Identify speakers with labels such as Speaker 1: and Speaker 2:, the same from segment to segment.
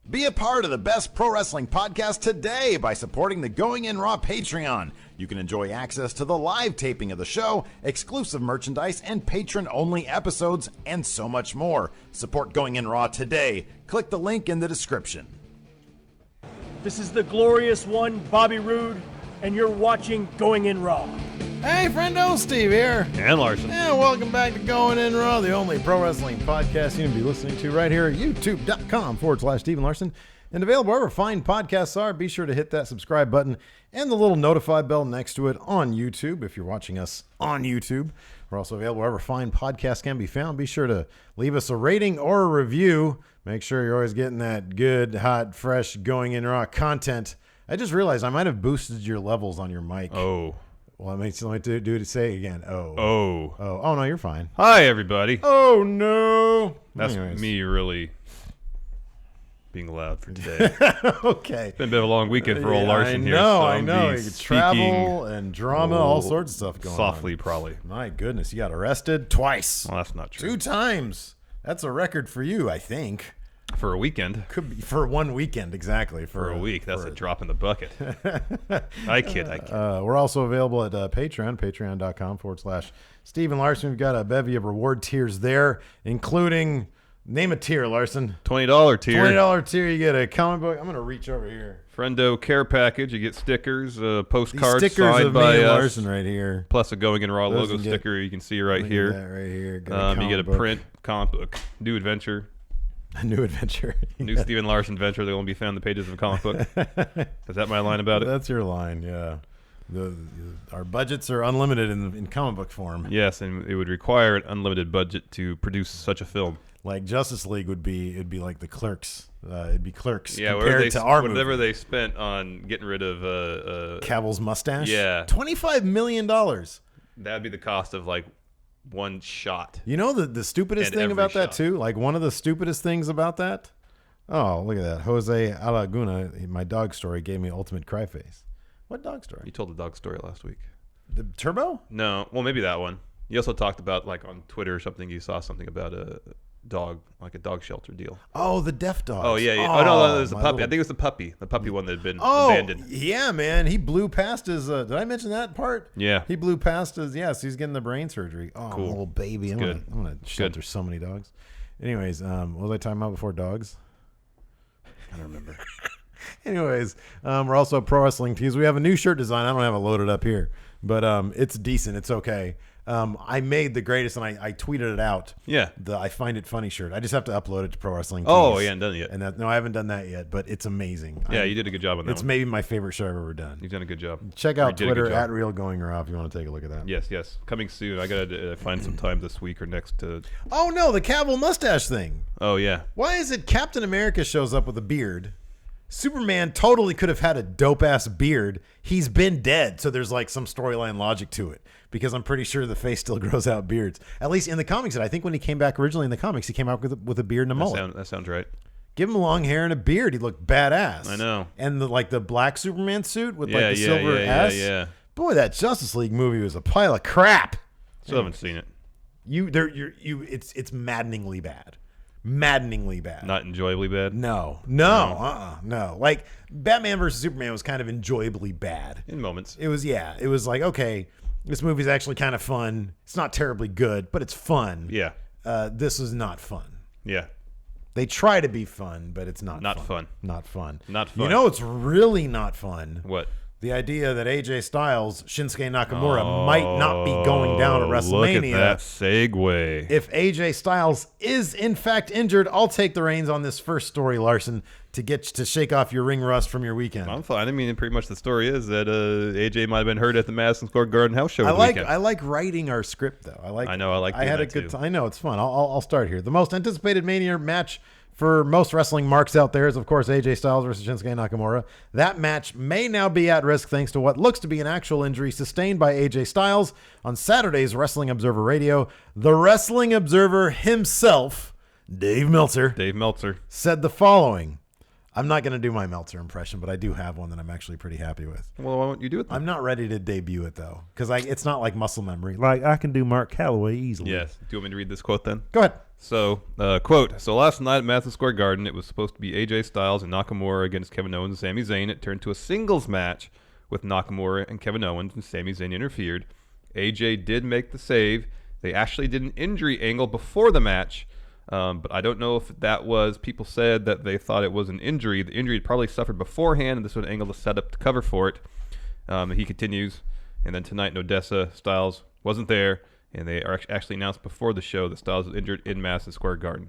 Speaker 1: Be a part of the best pro wrestling podcast today by supporting the Going In Raw Patreon. You can enjoy access to the live taping of the show, exclusive merchandise, and patron-only episodes, and so much more. Support Going In Raw today. Click the link in the description.
Speaker 2: This is the glorious one, Bobby Roode, and you're watching Going In Raw.
Speaker 3: Hey, friendo, Steve here.
Speaker 4: And Larson.
Speaker 3: And welcome back to Going In Raw, the only pro wrestling podcast you can be listening to right here at youtube.com/Steven Larson. And available wherever fine podcasts are. Be sure to hit that subscribe button and the little notify bell next to it on YouTube if you're watching us on YouTube. We're also available wherever fine podcasts can be found. Be sure to leave us a rating or a review. Make sure you're always getting that good, hot, fresh Going In Raw content. I just realized I might have boosted your levels on your mic.
Speaker 4: Oh.
Speaker 3: Well, let me do it. Say it again.
Speaker 4: Oh,
Speaker 3: no, you're fine.
Speaker 4: Hi, everybody.
Speaker 3: Oh, no.
Speaker 4: That's
Speaker 3: Anyways.
Speaker 4: me really being loud for today.
Speaker 3: Okay.
Speaker 4: It's been a bit of a long weekend for old Larson here. So
Speaker 3: I know. You
Speaker 4: speaking
Speaker 3: could travel and drama, all sorts of stuff going
Speaker 4: softly,
Speaker 3: on.
Speaker 4: probably.
Speaker 3: My goodness, you got arrested twice.
Speaker 4: Well, that's not true.
Speaker 3: 2 times. That's a record for you, I think.
Speaker 4: For a weekend.
Speaker 3: Could be for one weekend, exactly.
Speaker 4: For a week. That's a drop in the bucket. I kid.
Speaker 3: We're also available at Patreon, patreon.com/Steven Larson. We've got a bevy of reward tiers there, including, name a tier, Larson.
Speaker 4: $20 tier.
Speaker 3: $20 tier, you get a comic book. I'm going to reach over here.
Speaker 4: Friendo care package. You get stickers, postcards
Speaker 3: These stickers
Speaker 4: signed
Speaker 3: of
Speaker 4: by
Speaker 3: me and
Speaker 4: us.
Speaker 3: Larson right here.
Speaker 4: Plus a Going In Raw
Speaker 3: Those
Speaker 4: logo
Speaker 3: can get-
Speaker 4: sticker you can see right
Speaker 3: Look at
Speaker 4: here.
Speaker 3: that right here.
Speaker 4: You get a print comic book. New adventure.
Speaker 3: A new adventure.
Speaker 4: New Steven Larson adventure that will be found in the pages of a comic book. Is that my line about it?
Speaker 3: That's your line, yeah. Our budgets are unlimited in comic book form.
Speaker 4: Yes, and it would require an unlimited budget to produce such a film.
Speaker 3: Like Justice League it'd be like the Clerks. It'd be Clerks
Speaker 4: Yeah,
Speaker 3: compared to our
Speaker 4: whatever
Speaker 3: movie.
Speaker 4: they spent on getting rid of
Speaker 3: Cavill's mustache?
Speaker 4: Yeah.
Speaker 3: $25 million.
Speaker 4: that'd be the cost of like one shot.
Speaker 3: You know the stupidest
Speaker 4: And
Speaker 3: thing
Speaker 4: every
Speaker 3: about that
Speaker 4: shot.
Speaker 3: too? Like one of the stupidest things about that? Oh, look at that. Jose Alaguna, my dog story, gave me ultimate cry face. What dog story?
Speaker 4: You told the dog story last week.
Speaker 3: The Turbo?
Speaker 4: No, well maybe that one. You also talked about like on Twitter or something. You saw something about a dog, like a dog shelter deal.
Speaker 3: Oh, the deaf dog.
Speaker 4: Oh yeah, yeah. Oh no, it was the
Speaker 3: my
Speaker 4: puppy. I
Speaker 3: little-
Speaker 4: think it was the puppy one that had been abandoned.
Speaker 3: Yeah, man. He blew past his. Did I mention that part?
Speaker 4: Yeah.
Speaker 3: He blew past his. Yes, he's getting the brain surgery. Oh,
Speaker 4: Cool.
Speaker 3: little baby. I'm
Speaker 4: good.
Speaker 3: gonna shelter so many dogs. Anyways, what was I talking about before dogs?
Speaker 4: I don't remember.
Speaker 3: Anyways, we're also pro wrestling tees. We have a new shirt design. I don't have it loaded up here, but it's decent. It's okay. I made the greatest, and I tweeted it out.
Speaker 4: Yeah.
Speaker 3: The I Find It Funny shirt. I just have to upload it to Pro Wrestling Tees.
Speaker 4: Oh, you haven't done it yet.
Speaker 3: And no, I haven't done that yet, but it's amazing.
Speaker 4: Yeah, you did a good job on that
Speaker 3: It's
Speaker 4: one.
Speaker 3: maybe my favorite shirt I've ever done.
Speaker 4: You've done a good job.
Speaker 3: Check
Speaker 4: You
Speaker 3: out
Speaker 4: did a good
Speaker 3: Twitter
Speaker 4: job.
Speaker 3: at Real Going Raw if you want to take a look at that.
Speaker 4: Yes, yes. Coming soon. I gotta find some time this week or next to.
Speaker 3: Oh no, the Cavill mustache thing.
Speaker 4: Oh yeah.
Speaker 3: Why is it Captain America shows up with a beard? Superman totally could have had a dope ass beard. He's been dead, so there's like some storyline logic to it. Because I'm pretty sure the face still grows out beards. At least in the comics. I think when he came back originally in the comics, he came out with a beard and a mullet.
Speaker 4: That sounds right.
Speaker 3: Give him long hair and a beard. He'd look badass.
Speaker 4: I know.
Speaker 3: And the black Superman suit with
Speaker 4: Yeah,
Speaker 3: like the
Speaker 4: yeah,
Speaker 3: silver
Speaker 4: yeah,
Speaker 3: S.
Speaker 4: yeah.
Speaker 3: Boy, that Justice League movie was a pile of crap.
Speaker 4: Still haven't seen it.
Speaker 3: It's maddeningly bad. Maddeningly bad.
Speaker 4: Not enjoyably bad.
Speaker 3: No. Like Batman versus Superman was kind of enjoyably bad.
Speaker 4: In moments.
Speaker 3: It was like, okay, this movie's actually kind of fun. It's not terribly good, but it's fun.
Speaker 4: Yeah.
Speaker 3: This is not fun.
Speaker 4: Yeah.
Speaker 3: They try to be fun, but it's not
Speaker 4: Not
Speaker 3: fun.
Speaker 4: fun.
Speaker 3: Not fun.
Speaker 4: Not fun.
Speaker 3: You know it's really not fun?
Speaker 4: What?
Speaker 3: The idea that AJ Styles, Shinsuke Nakamura might not be going down at WrestleMania.
Speaker 4: Look at that segue.
Speaker 3: If AJ Styles is in fact injured, I'll take the reins on this first story, Larson, to shake off your ring rust from your weekend.
Speaker 4: I'm fine. I mean, pretty much the story is that AJ might have been hurt at the Madison Square Garden house show.
Speaker 3: I like writing our script though. I
Speaker 4: I
Speaker 3: had a good time. I know it's fun. I'll start here. The most anticipated Mania match for most wrestling marks out there is, of course, AJ Styles versus Shinsuke Nakamura. That match may now be at risk thanks to what looks to be an actual injury sustained by AJ Styles on Saturday's Wrestling Observer Radio. The Wrestling Observer himself, Dave Meltzer, said the following. I'm not going to do my Meltzer impression, but I do have one that I'm actually pretty happy with.
Speaker 4: Well, why don't you do it then?
Speaker 3: I'm not ready to debut it, though, because it's not like muscle memory. Like, I can do Mark Calloway easily.
Speaker 4: Yes. Do you want me to read this quote then?
Speaker 3: Go ahead.
Speaker 4: So, quote, so last night at Madison Square Garden, it was supposed to be AJ Styles and Nakamura against Kevin Owens and Sami Zayn. It turned to a singles match with Nakamura and Kevin Owens, and Sami Zayn interfered. AJ did make the save. They actually did an injury angle before the match, but I don't know if that was, people said that they thought it was an injury. The injury had probably suffered beforehand, and this was an angle to set up to cover for it. He continues, and then tonight, Odessa Styles wasn't there. And they are actually announced before the show that Styles was injured in Madison Square Garden.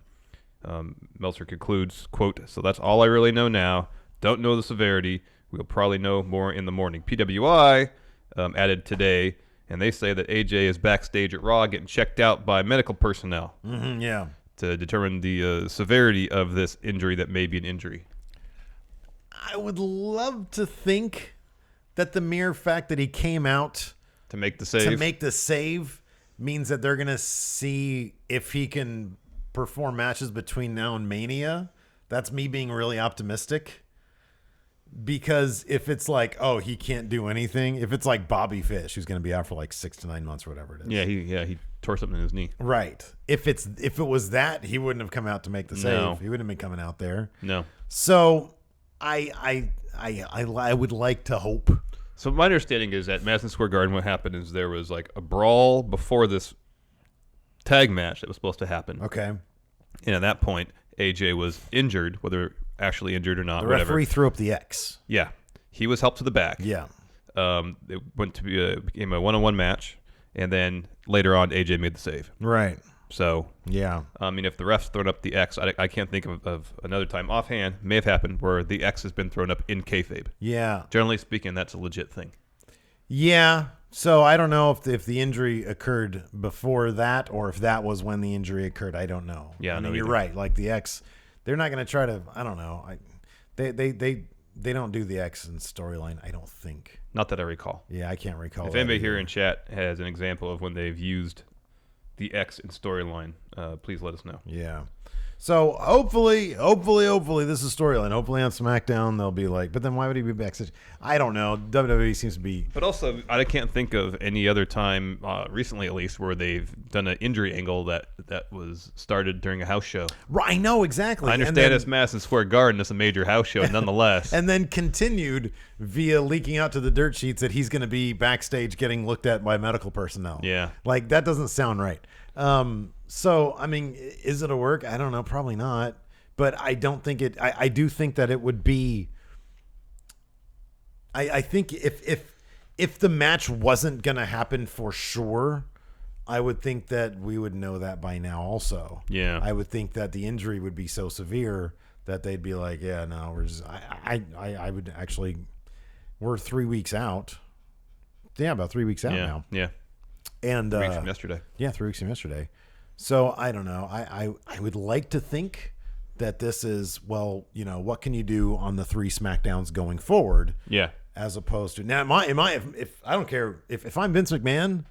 Speaker 4: Meltzer concludes, quote, so that's all I really know now. Don't know the severity. We'll probably know more in the morning. PWI added today, and they say that AJ is backstage at Raw getting checked out by medical personnel.
Speaker 3: Yeah.
Speaker 4: To determine the severity of this injury that may be an injury.
Speaker 3: I would love to think that the mere fact that he came out
Speaker 4: To make the save
Speaker 3: means that they're going to see if he can perform matches between now and Mania. That's me being really optimistic. Because if it's like, oh, he can't do anything. If it's like Bobby Fish, who's going to be out for like 6 to 9 months or whatever it is.
Speaker 4: He tore something in his knee.
Speaker 3: Right. If it was that, he wouldn't have come out to make the save.
Speaker 4: No.
Speaker 3: He wouldn't have been coming out there.
Speaker 4: No.
Speaker 3: So I would like to hope.
Speaker 4: So my understanding is at Madison Square Garden, what happened is there was like a brawl before this tag match that was supposed to happen.
Speaker 3: Okay.
Speaker 4: And at that point, AJ was injured, whether actually injured or not.
Speaker 3: The referee threw up the X.
Speaker 4: Yeah. He was helped to the back.
Speaker 3: Yeah.
Speaker 4: It went to became a one-on-one match. And then later on, AJ made the save.
Speaker 3: Right.
Speaker 4: So,
Speaker 3: yeah.
Speaker 4: I mean, if the ref's thrown up the X, I can't think of another time offhand, may have happened, where the X has been thrown up in kayfabe.
Speaker 3: Yeah.
Speaker 4: Generally speaking, that's a legit thing.
Speaker 3: Yeah. So I don't know if the injury occurred before that or if that was when the injury occurred. I don't know.
Speaker 4: Yeah,
Speaker 3: I mean, you're right. Like the X, they're not going to try to. I don't know. They don't do the X in storyline. I don't think.
Speaker 4: Not that I recall.
Speaker 3: Yeah, I can't recall.
Speaker 4: If anybody here in chat has an example of when they've used the X in storyline, please let us know.
Speaker 3: Yeah. So hopefully this is storyline. Hopefully on SmackDown they'll be like, but then why would he be backstage? I don't know. WWE seems to be.
Speaker 4: But also, I can't think of any other time, recently at least, where they've done an injury angle that was started during a house show.
Speaker 3: Right, I know exactly.
Speaker 4: I understand it's Madison Square Garden. It's a major house show, nonetheless.
Speaker 3: And then continued via leaking out to the dirt sheets that he's going to be backstage getting looked at by medical personnel.
Speaker 4: Yeah.
Speaker 3: Like, that doesn't sound right. So, I mean, is it a work? I don't know. Probably not. But I don't think it. I do think that it would be. I think if the match wasn't going to happen for sure, I would think that we would know that by now also.
Speaker 4: Yeah.
Speaker 3: I would think that the injury would be so severe that they'd be like, yeah, no, we're just. I would actually. We're 3 weeks out. Yeah, about 3 weeks out now.
Speaker 4: Yeah.
Speaker 3: And
Speaker 4: 3 weeks from yesterday.
Speaker 3: Yeah, 3 weeks from yesterday. So I don't know. I would like to think that this is, well, you know, what can you do on the 3 SmackDowns going forward?
Speaker 4: Yeah.
Speaker 3: As opposed to now, if I don't care if I'm Vince McMahon,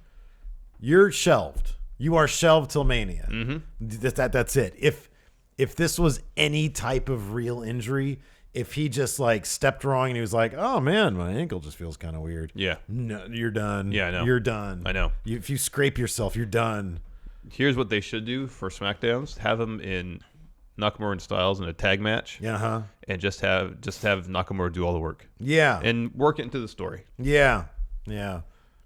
Speaker 3: you're shelved. You are shelved till Mania.
Speaker 4: Mm-hmm.
Speaker 3: That's it. If this was any type of real injury, if he just like stepped wrong and he was like, oh man, my ankle just feels kind of weird.
Speaker 4: Yeah.
Speaker 3: No, you're done.
Speaker 4: Yeah, I know.
Speaker 3: You're done.
Speaker 4: I know.
Speaker 3: If you scrape yourself, you're done.
Speaker 4: Here's what they should do for SmackDowns: have them in Nakamura and Styles in a tag match.
Speaker 3: Yeah.
Speaker 4: And just have Nakamura do all the work.
Speaker 3: Yeah.
Speaker 4: And work it into the story.
Speaker 3: Yeah. Yeah.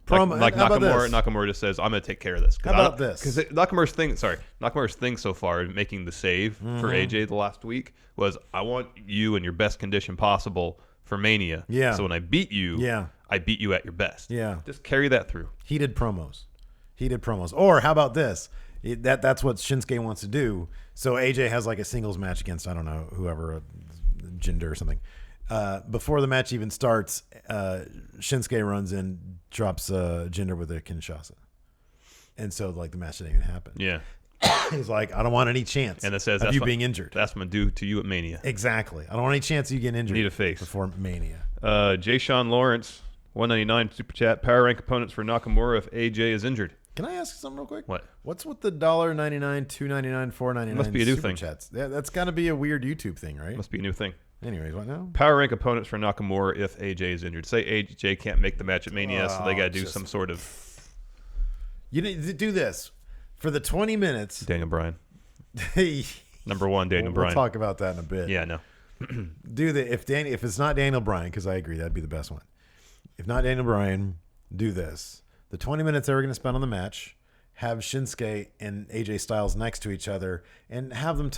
Speaker 4: Like Nakamura just says, I'm going to take care of this.
Speaker 3: How about this?
Speaker 4: Because Nakamura's thing so far in making the save for AJ the last week was, I want you in your best condition possible for Mania.
Speaker 3: Yeah.
Speaker 4: So when I beat you, I beat you at your best.
Speaker 3: Yeah.
Speaker 4: Just carry that through.
Speaker 3: Heated promos. Or how about this? That's what Shinsuke wants to do. So AJ has like a singles match against, I don't know, whoever, Jinder or something. Before the match even starts, Shinsuke runs in, drops Jinder with a Kinshasa. And so like the match didn't even happen.
Speaker 4: Yeah.
Speaker 3: He's like, I don't want any chance
Speaker 4: and it says,
Speaker 3: of you being injured.
Speaker 4: That's what I'm going to do to you at Mania.
Speaker 3: Exactly. I don't want any chance of you getting injured.
Speaker 4: Need a face.
Speaker 3: Before Mania.
Speaker 4: Jay Sean Lawrence, 199 Super Chat. Power rank opponents for Nakamura if AJ is injured.
Speaker 3: Can I ask something real quick?
Speaker 4: What?
Speaker 3: What's with the $1.99, $2.99, $4.99
Speaker 4: Must be a new
Speaker 3: super
Speaker 4: thing.
Speaker 3: chats? Yeah, that's got to be a weird YouTube thing, right?
Speaker 4: Must be a new thing.
Speaker 3: Anyways, what now?
Speaker 4: Power rank opponents for Nakamura if AJ is injured. Say AJ can't make the match at Mania, so they got to do some sort of...
Speaker 3: You need to do this. For the 20 minutes...
Speaker 4: Daniel Bryan. Number one, Daniel Bryan.
Speaker 3: We'll talk about that in a bit.
Speaker 4: Yeah, no.
Speaker 3: If it's not Daniel Bryan, because I agree that'd be the best one. If not Daniel Bryan, do this. The 20 minutes they were going to spend on the match, have Shinsuke and AJ Styles next to each other, and have them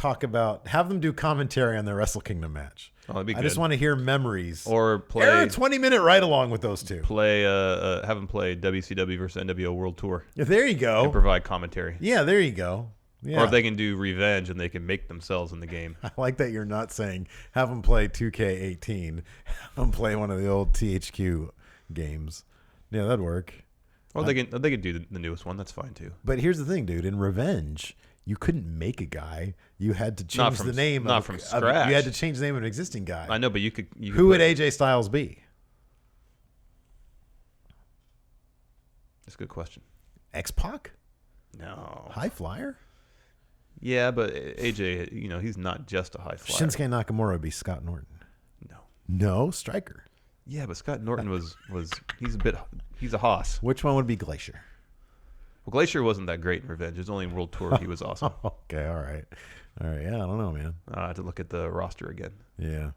Speaker 3: do commentary on their Wrestle Kingdom match.
Speaker 4: Oh, that'd be good.
Speaker 3: I just want to hear memories.
Speaker 4: Or play
Speaker 3: a 20-minute ride along with those two.
Speaker 4: Have them play WCW versus NWO World Tour.
Speaker 3: Yeah, there you go.
Speaker 4: And provide commentary.
Speaker 3: Yeah, there you go. Yeah.
Speaker 4: Or if they can do revenge and they can make themselves in the game.
Speaker 3: I like that you're not saying have them play 2K18. Have them play one of the old THQ games. Yeah, that'd work.
Speaker 4: Well, they can do the newest one. That's fine too.
Speaker 3: But here's the thing, dude. In Revenge, you couldn't make a guy. You had to change the name.
Speaker 4: Not from scratch.
Speaker 3: You had to change the name of an existing guy.
Speaker 4: I know, but you could.
Speaker 3: Who would AJ Styles be?
Speaker 4: That's a good question.
Speaker 3: X-Pac?
Speaker 4: No.
Speaker 3: High flyer?
Speaker 4: Yeah, but AJ, he's not just a high flyer.
Speaker 3: Shinsuke Nakamura would be Scott Norton.
Speaker 4: No.
Speaker 3: No, Striker.
Speaker 4: Yeah, but Scott Norton he's a hoss.
Speaker 3: Which one would be Glacier?
Speaker 4: Well, Glacier wasn't that great in Revenge. It was only in World Tour he was awesome.
Speaker 3: Okay, all right. Yeah, I don't know, man.
Speaker 4: I have to look at the roster again.
Speaker 3: Yeah.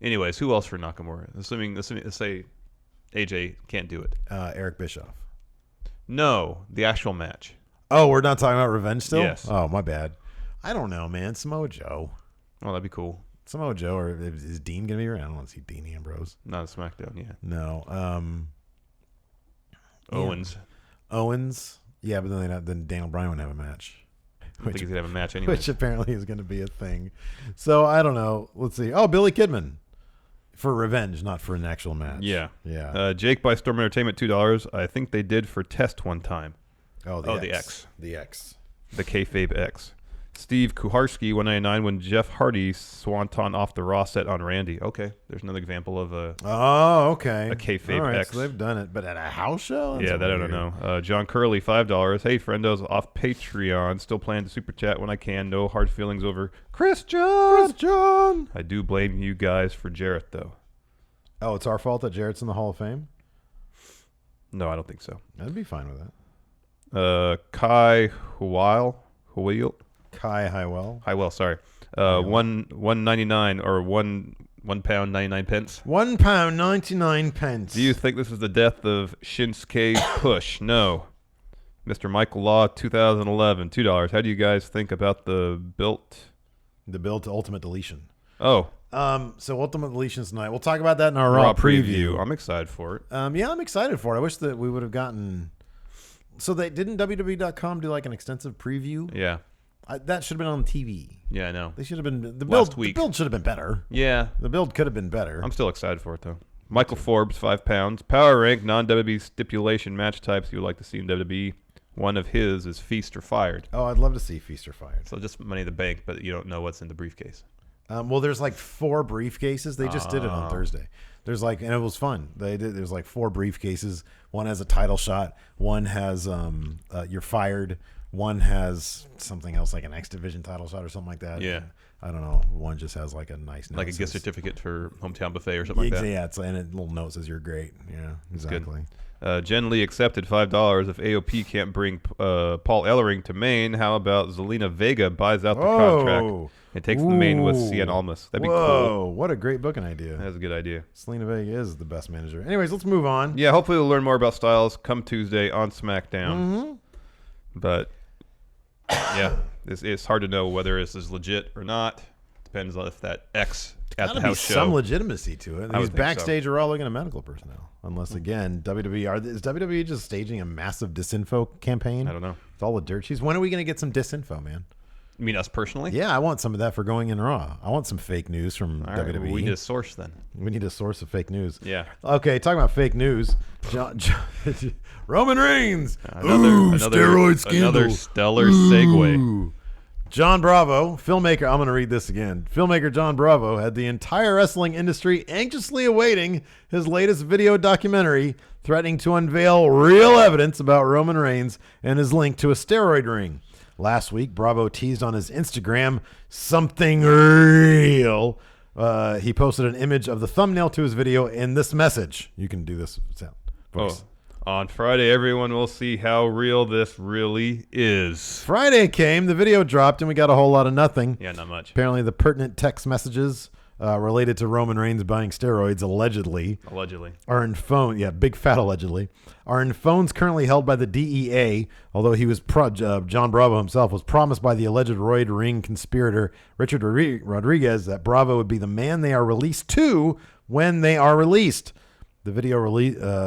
Speaker 4: Anyways, who else for Nakamura? Assuming let's say AJ can't do it.
Speaker 3: Eric Bischoff.
Speaker 4: No, the actual match.
Speaker 3: Oh, we're not talking about Revenge still?
Speaker 4: Yes.
Speaker 3: Oh, my bad. I don't know, man. Samoa Joe.
Speaker 4: Oh, that'd be cool.
Speaker 3: Samoa Joe, or is Dean going to be around? I don't want to see Dean Ambrose.
Speaker 4: Not a SmackDown, yeah.
Speaker 3: No.
Speaker 4: Owens.
Speaker 3: Yeah. Owens. Yeah, but then Daniel Bryan would have a match.
Speaker 4: I think he's going to have a match anyway.
Speaker 3: Which apparently is going to be a thing. So, I don't know. Let's see. Oh, Billy Kidman. For Revenge, not for an actual match.
Speaker 4: Yeah.
Speaker 3: Yeah.
Speaker 4: Jake by Storm Entertainment, $2. I think they did for Test one time.
Speaker 3: Oh,
Speaker 4: the X.
Speaker 3: The X.
Speaker 4: The kayfabe X. Steve Kuharski, $199, when Jeff Hardy swanton off the Raw set on Randy. Okay, there's another example of a kayfabe
Speaker 3: All right,
Speaker 4: X.
Speaker 3: so they've done it, but at a house show? That's
Speaker 4: I don't know. John Curley, $5. Hey, friendos, off Patreon. Still planning to super chat when I can. No hard feelings over Christian. I do blame you guys for Jarrett, though.
Speaker 3: Oh, it's our fault that Jarrett's in the Hall of Fame?
Speaker 4: No, I don't think so.
Speaker 3: I'd be fine with
Speaker 4: Kai
Speaker 3: that.
Speaker 4: Huil.
Speaker 3: Kai
Speaker 4: Highwell, sorry. $1.99 or £1 99 pence.
Speaker 3: £1 99 pence.
Speaker 4: Do you think this is the death of Shinsuke's push? No. Mr. Michael Law, 2011, $2. How do you guys think about the build
Speaker 3: to Ultimate Deletion?
Speaker 4: Oh.
Speaker 3: So Ultimate Deletion tonight. We'll talk about that in our Raw preview.
Speaker 4: I'm excited for it.
Speaker 3: Yeah, I'm excited for it. I wish that we would have gotten. So didn't WWE.com do like an extensive preview?
Speaker 4: Yeah.
Speaker 3: That should have been on TV.
Speaker 4: Yeah, I know.
Speaker 3: They should have been the build.
Speaker 4: Last week.
Speaker 3: The build should have been better.
Speaker 4: Yeah.
Speaker 3: The build could have been better.
Speaker 4: I'm still excited for it though. Michael Forbes, £5. Power rank non-WWE stipulation match types you would like to see in WWE. One of his is Feast or Fired.
Speaker 3: Oh, I'd love to see Feast or Fired.
Speaker 4: So just Money in the Bank, but you don't know what's in the briefcase.
Speaker 3: Well, there's like 4 briefcases. They just did it on Thursday. There's and it was fun. There's like 4 briefcases. One has a title shot. One has You're Fired. One has something else like an X Division title shot or something like that.
Speaker 4: Yeah.
Speaker 3: I don't know. One just has like a nice note.
Speaker 4: Like a gift certificant for Hometown Buffet or something like that.
Speaker 3: Yeah, and a little note says you're great. Yeah, exactly.
Speaker 4: Jen Lee accepted $5. If AOP can't bring Paul Ellering to Maine, how about Zelina Vega buys out the contract and takes the Maine with Cien Almas? That'd be cool.
Speaker 3: Whoa, what a great booking idea.
Speaker 4: That's a good idea.
Speaker 3: Zelina Vega is the best manager. Anyways, let's move on.
Speaker 4: Yeah, hopefully we'll learn more about Styles come Tuesday on SmackDown.
Speaker 3: Mm-hmm.
Speaker 4: But, yeah, it's hard to know whether this is legit or not. Depends on if that X at the house show.
Speaker 3: Some legitimacy to it. These backstage
Speaker 4: so.
Speaker 3: are all looking at medical personnel. Unless, again, is WWE just staging a massive disinfo campaign?
Speaker 4: I don't know.
Speaker 3: With all the dirt sheets. When are we going to get some disinfo, man?
Speaker 4: You mean us personally?
Speaker 3: Yeah, I want some of that for Going In Raw. I want some fake news from WWE.
Speaker 4: Right, well, we need a source then.
Speaker 3: We need a source of fake news.
Speaker 4: Yeah.
Speaker 3: Okay, talking about fake news. Roman Reigns.
Speaker 4: Another
Speaker 3: steroid scandal.
Speaker 4: Another stellar segue.
Speaker 3: John Bravo, filmmaker, I'm going to read this again. Filmmaker John Bravo had the entire wrestling industry anxiously awaiting his latest video documentary, threatening to unveil real evidence about Roman Reigns and his link to a steroid ring. Last week, Bravo teased on his Instagram something real. He posted an image of the thumbnail to his video in this message. You can do this sound. Voice.
Speaker 4: On Friday, everyone will see how real this really is.
Speaker 3: Friday came, the video dropped, and we got a whole lot of nothing.
Speaker 4: Yeah, not much.
Speaker 3: Apparently, the pertinent text messages related to Roman Reigns buying steroids allegedly are in phone. Yeah, big fat allegedly are in phones currently held by the DEA. Although he was John Bravo himself was promised by the alleged roid ring conspirator Richard Rodriguez that Bravo would be the man they are released to when they are released. The video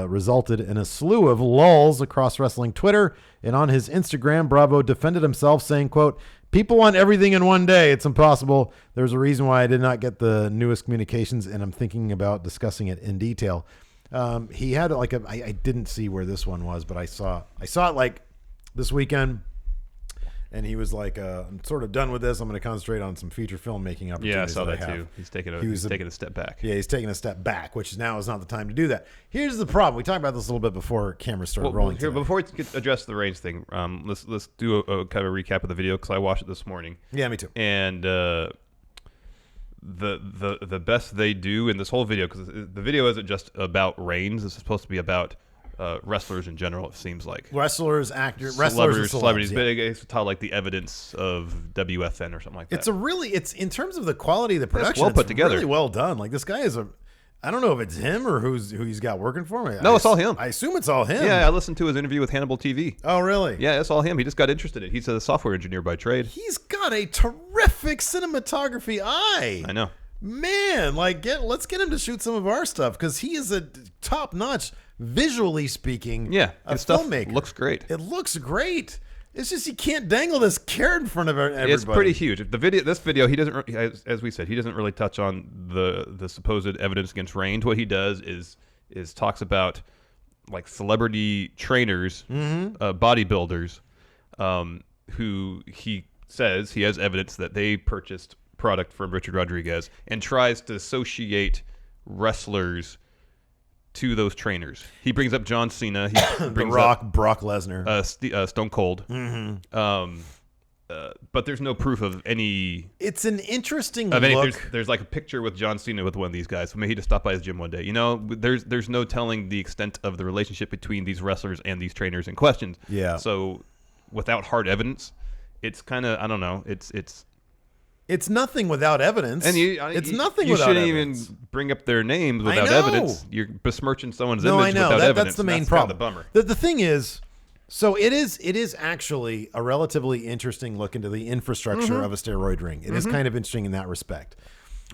Speaker 3: resulted in a slew of lulls across wrestling Twitter, and on his Instagram, Bravo defended himself, saying, quote, "People want everything in one day. It's impossible. There's a reason why I did not get the newest communications, and I'm thinking about discussing it in detail." He had like I didn't see where this one was, but I saw it like this weekend. And he was like, I'm sort of done with this. I'm going to concentrate on some feature filmmaking opportunities.
Speaker 4: Yeah, I saw that too. He's taking a step back.
Speaker 3: Yeah, he's taking a step back, which now is not the time to do that. Here's the problem. We talked about this a little bit before cameras started rolling.
Speaker 4: Here, before we address the Reigns thing, let's do a kind of a recap of the video because I watched it this morning.
Speaker 3: Yeah, me too.
Speaker 4: And the best they do in this whole video, because the video isn't just about Reigns. This is supposed to be about wrestlers in general, it seems like.
Speaker 3: Wrestlers, actors, wrestlers,
Speaker 4: celebrities.
Speaker 3: Yeah.
Speaker 4: But it's taught like the evidence of WFN or something like that.
Speaker 3: It's in terms of the quality of the production,
Speaker 4: well put together.
Speaker 3: Really well done. Like this guy is I don't know if it's him or who he's got working for him.
Speaker 4: No, it's all him.
Speaker 3: I assume it's all him.
Speaker 4: Yeah, I listened to his interview with Hannibal TV.
Speaker 3: Oh, really?
Speaker 4: Yeah, it's all him. He just got interested in it. He's a software engineer by trade.
Speaker 3: He's got a terrific cinematography eye.
Speaker 4: I know.
Speaker 3: Man, like let's get him to shoot some of our stuff because he is a top-notch, visually speaking,
Speaker 4: his stuff
Speaker 3: filmmaker.
Speaker 4: Looks great.
Speaker 3: It looks great. It's just you can't dangle this carrot in front of everybody.
Speaker 4: It's pretty huge. This video, he doesn't, as we said, he doesn't really touch on the supposed evidence against Reigns. What he does is talks about like celebrity trainers, bodybuilders, who he says he has evidence that they purchased product from Richard Rodriguez and tries to associate wrestlers to those trainers. He brings up John Cena. He brings
Speaker 3: The Rock, Brock Lesnar,
Speaker 4: Stone Cold. But there's no proof of any.
Speaker 3: It's an interesting look.
Speaker 4: There's like a picture with John Cena with one of these guys. Maybe he just stopped by his gym one day. You know, there's no telling the extent of the relationship between these wrestlers and these trainers in question.
Speaker 3: Yeah.
Speaker 4: So without hard evidence, it's kind of, I don't know.
Speaker 3: It's nothing without evidence.
Speaker 4: And
Speaker 3: it's nothing
Speaker 4: you
Speaker 3: without
Speaker 4: shouldn't
Speaker 3: evidence.
Speaker 4: even bring up their names without evidence. You're besmirching someone's image
Speaker 3: I know.
Speaker 4: without evidence.
Speaker 3: That's the main problem.
Speaker 4: Kind of the bummer.
Speaker 3: The thing is, so it is actually a relatively interesting look into the infrastructure of a steroid ring. It is kind of interesting in that respect.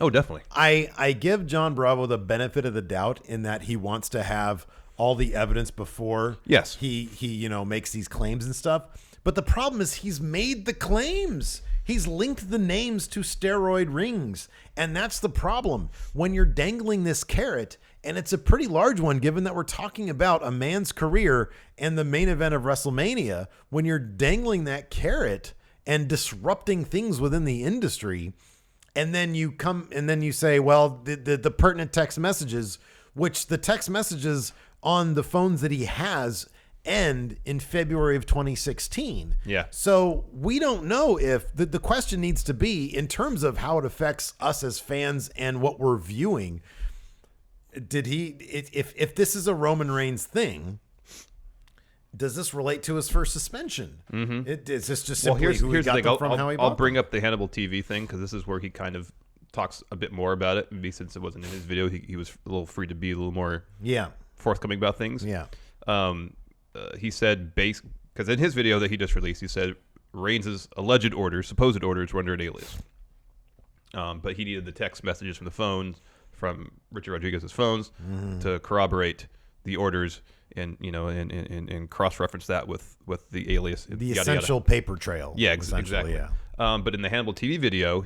Speaker 4: Oh, definitely.
Speaker 3: I give John Bravo the benefit of the doubt in that he wants to have all the evidence before he makes these claims and stuff. But the problem is he's made the claims. He's linked the names to steroid rings. And that's the problem. When you're dangling this carrot, and it's a pretty large one given that we're talking about a man's career and the main event of WrestleMania, when you're dangling that carrot and disrupting things within the industry, and then you come and then you say, well, the pertinent text messages, which the text messages on the phones that he has end in February of 2016.
Speaker 4: Yeah.
Speaker 3: So we don't know if the question needs to be in terms of how it affects us as fans and what we're viewing. If this is a Roman Reigns thing, does this relate to his first suspension? Is this just simply who he got them from, how he bought
Speaker 4: I'll bring up the Hannibal TV thing because this is where he kind of talks a bit more about it. Maybe since it wasn't in his video, he was a little free to be a little more forthcoming about things.
Speaker 3: Yeah.
Speaker 4: He said, because in his video that he just released, he said Reigns' alleged orders, supposed orders, were under an alias. But he needed the text messages from the phones, from Richard Rodriguez's phones, to corroborate the orders and cross-reference that with the alias.
Speaker 3: The essential paper trail.
Speaker 4: Yeah, exactly. Yeah. But in the Hannibal TV video,